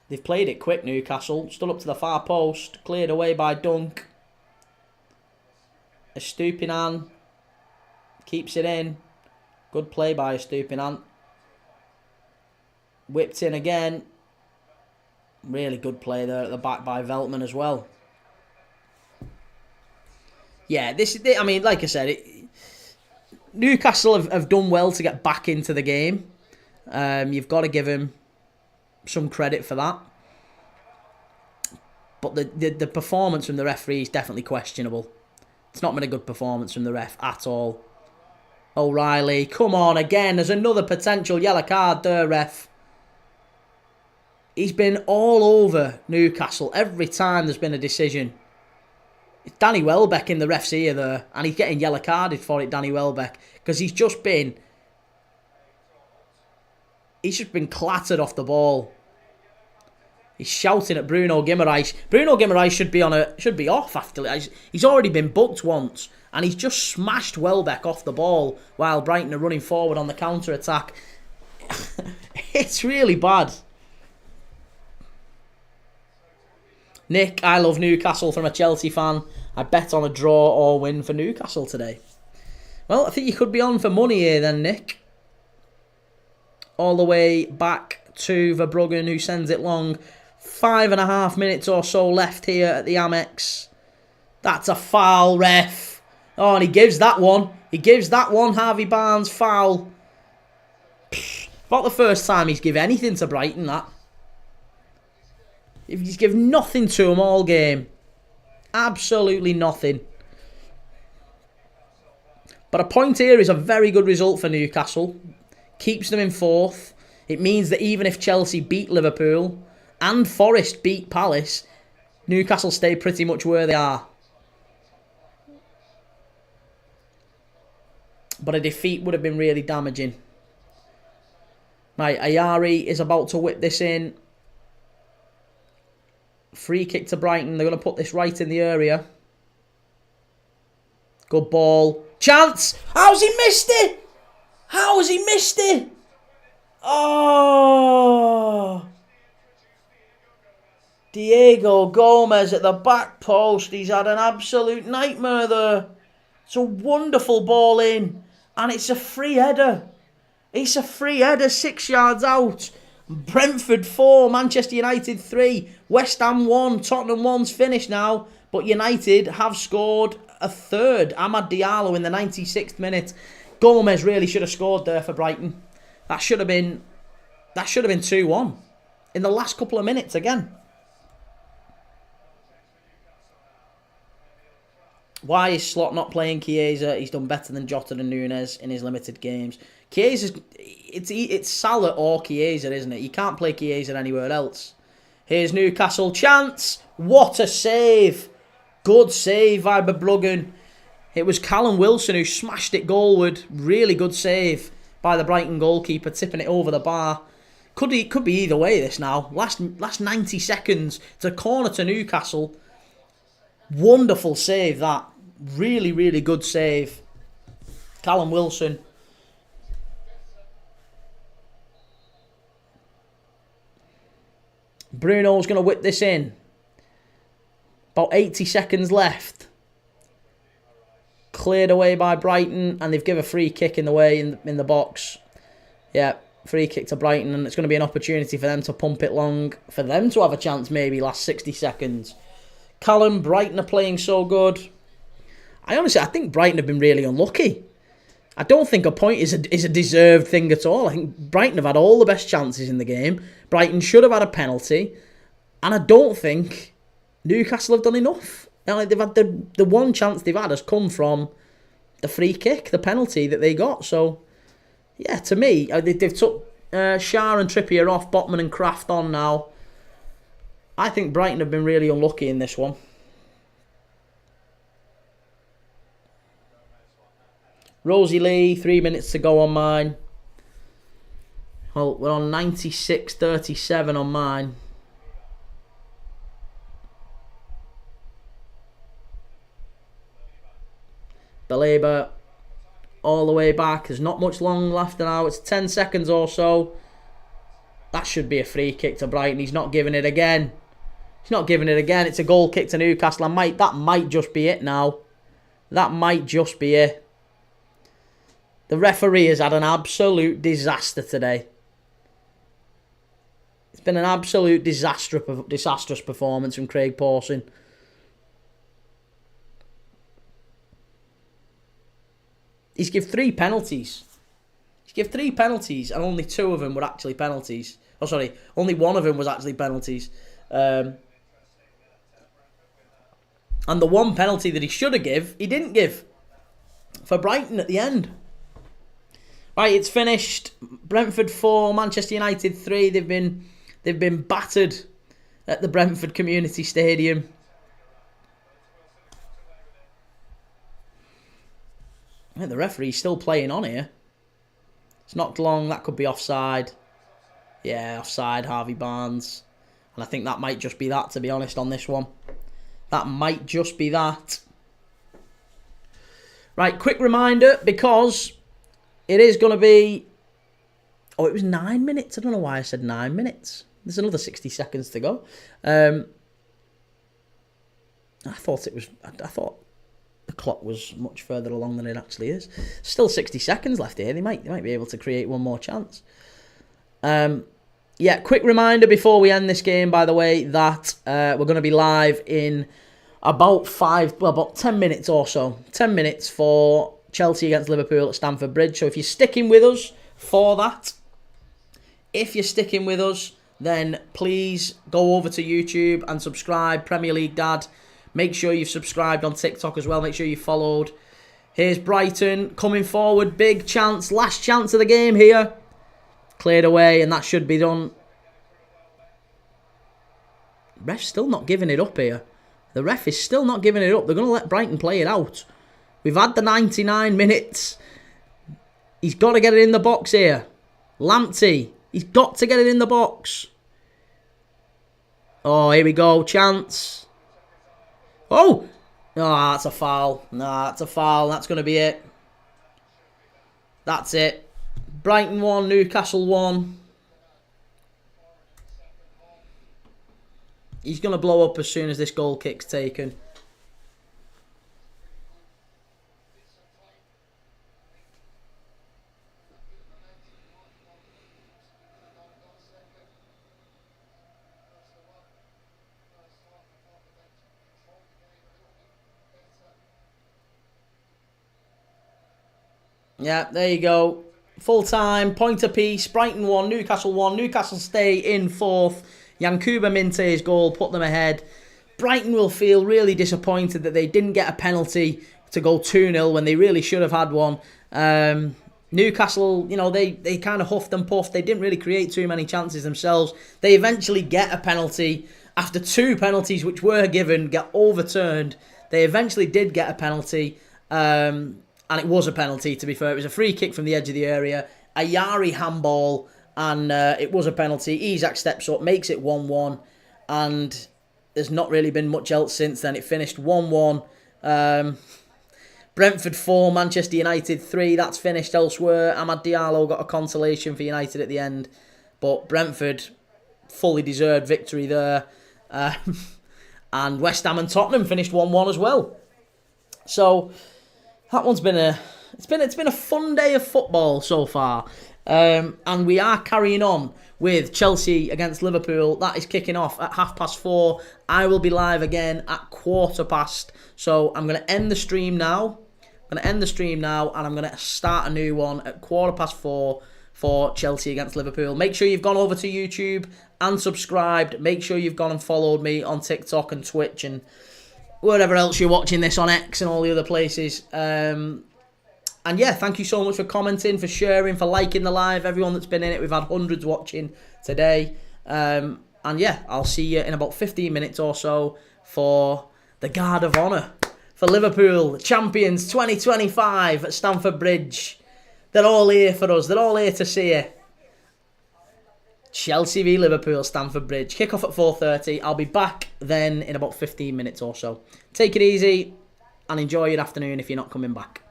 Speaker 1: They've played it quick, Newcastle. Stood up to the far post. Cleared away by Dunk. Estupinan keeps it in. Good play by Estupinan. Whipped in again. Really good play there at the back by Veltman as well. Yeah, like I said, Newcastle have done well to get back into the game. You've got to give him some credit for that. But the performance from the referee is definitely questionable. It's not been a good performance from the ref at all. O'Reilly, come on again. There's another potential yellow card there, ref. He's been all over Newcastle every time there's been a decision. It's Danny Welbeck in the ref's ear there, and he's getting yellow carded for it, Danny Welbeck, because he's just been clattered off the ball. He's shouting at Bruno Guimaraes. Bruno Guimaraes should be off after. He's already been booked once, and he's just smashed Welbeck off the ball while Brighton are running forward on the counter attack. It's really bad. Nick, I love Newcastle from a Chelsea fan. I bet on a draw or win for Newcastle today. Well, I think you could be on for money here then, Nick. All the way back to Verbruggen, who sends it long. 5.5 minutes or so left here at the Amex. That's a foul, ref. Oh, and he gives that one. Harvey Barnes, foul. About the first time he's given anything to Brighton, that. He's given nothing to him all game. Absolutely nothing. But a point here is a very good result for Newcastle. Keeps them in fourth. It means that even if Chelsea beat Liverpool and Forest beat Palace, Newcastle stay pretty much where they are. But a defeat would have been really damaging. Right, Ayari is about to whip this in. Free kick to Brighton. They're going to put this right in the area. Good ball. Chance! How's he missed it? How has he missed it? Oh! Diego Gomez at the back post. He's had an absolute nightmare there. It's a wonderful ball in. And it's a free header. It's a free header 6 yards out. Brentford 4, Manchester United 3, West Ham 1, Tottenham 1's finished now. But United have scored a third. Amad Diallo in the 96th minute. Gomez really should have scored there for Brighton. That should have been 2-1 in the last couple of minutes again. Why is Slot not playing Chiesa? He's done better than Jota and Nunes in his limited games. Chiesa's, it's Salah or Chiesa, isn't it? You can't play Chiesa anywhere else. Here's Newcastle chance. What a save. Good save by Verbruggen. It was Callum Wilson who smashed it goalward. Really good save by the Brighton goalkeeper, tipping it over the bar. Could be either way this now. Last 90 seconds. It's a corner to Newcastle. Wonderful save that. Really, really good save. Callum Wilson. Bruno's going to whip this in. About 80 seconds left. Cleared away by Brighton, and they've given a free kick in the way in the box. Yeah, free kick to Brighton, and it's going to be an opportunity for them to pump it long, for them to have a chance maybe last 60 seconds. Callum, Brighton are playing so good. I think Brighton have been really unlucky. I don't think a point is a deserved thing at all. I think Brighton have had all the best chances in the game. Brighton should have had a penalty, and I don't think Newcastle have done enough. They've had the one chance they've had has come from the free kick, the penalty that they got. So, yeah, to me, they've took Schär and Trippier off, Botman and Kraft on now. I think Brighton have been really unlucky in this one. Rosie Lee, 3 minutes to go on mine. Well, we're on 96-37 on mine. Baleba all the way back. There's not much long left now. It's 10 seconds or so. That should be a free kick to Brighton. He's not giving it again. He's not giving it again. It's a goal kick to Newcastle. That might just be it now. That might just be it. The referee has had an absolute disaster today. It's been an absolute disastrous performance from Craig Pawson. He's given 3 penalties. And only 2 of them were actually penalties. Oh, sorry, only 1 of them was actually penalties. And the one penalty that he should have give, he didn't give. For Brighton at the end. Right, it's finished. Brentford 4, Manchester United 3. They've been battered at the Brentford Community Stadium. I think the referee's still playing on here. It's knocked long. That could be offside. Yeah, offside, Harvey Barnes. And I think that might just be that, to be honest, on this one. That might just be that. Right, quick reminder, because it is going to be... Oh, it was 9 minutes. I don't know why I said 9 minutes. There's another 60 seconds to go. I thought the clock was much further along than it actually is. Still 60 seconds left here. They might be able to create one more chance. Yeah, quick reminder before we end this game, by the way, that we're going to be live in about 10 minutes or so. 10 minutes for Chelsea against Liverpool at Stamford Bridge. So if you're sticking with us for that, then please go over to YouTube and subscribe, Premier League Dad. Make sure you've subscribed on TikTok as well. Make sure you followed. Here's Brighton coming forward. Big chance. Last chance of the game here. Cleared away, and that should be done. Ref's still not giving it up here. The ref is still not giving it up. They're going to let Brighton play it out. We've had the 99 minutes. He's got to get it in the box here. Lamptey. He's got to get it in the box. Oh, here we go. Chance. Oh! Oh, that's a foul. Nah, that's a foul. That's going to be it. That's it. Brighton 1, Newcastle 1. He's going to blow up as soon as this goal kick's taken. Yeah, there you go. Full time, point apiece. Brighton 1, Newcastle 1. Newcastle stay in 4th. Yankuba Minte's goal put them ahead. Brighton will feel really disappointed that they didn't get a penalty to go 2-0 when they really should have had one. Newcastle, you know, they kind of huffed and puffed. They didn't really create too many chances themselves. They eventually get a penalty. After 2 penalties which were given, get overturned. They eventually did get a penalty. And it was a penalty, to be fair. It was a free kick from the edge of the area. A Yari handball. And it was a penalty. Isak steps up, makes it 1-1. And there's not really been much else since then. It finished 1-1. Brentford 4, Manchester United 3. That's finished elsewhere. Amad Diallo got a consolation for United at the end. But Brentford, fully deserved victory there. And West Ham and Tottenham finished 1-1 as well. So that one's been it's been a fun day of football so far. And we are carrying on with Chelsea against Liverpool. That is kicking off at 4:30. I will be live again at 4:15. So I'm going to end the stream now. And I'm going to start a new one at 4:15 for Chelsea against Liverpool. Make sure you've gone over to YouTube and subscribed. Make sure you've gone and followed me on TikTok and Twitch and wherever else you're watching this, on X and all the other places. And yeah, thank you so much for commenting, for sharing, for liking the live. Everyone that's been in it, we've had hundreds watching today. And yeah, I'll see you in about 15 minutes or so for the Guard of Honour for Liverpool, the champions 2025 at Stamford Bridge. They're all here for us. They're all here to see it. Chelsea v Liverpool, Stamford Bridge. Kick off at 4:30. I'll be back then in about 15 minutes or so. Take it easy and enjoy your afternoon if you're not coming back.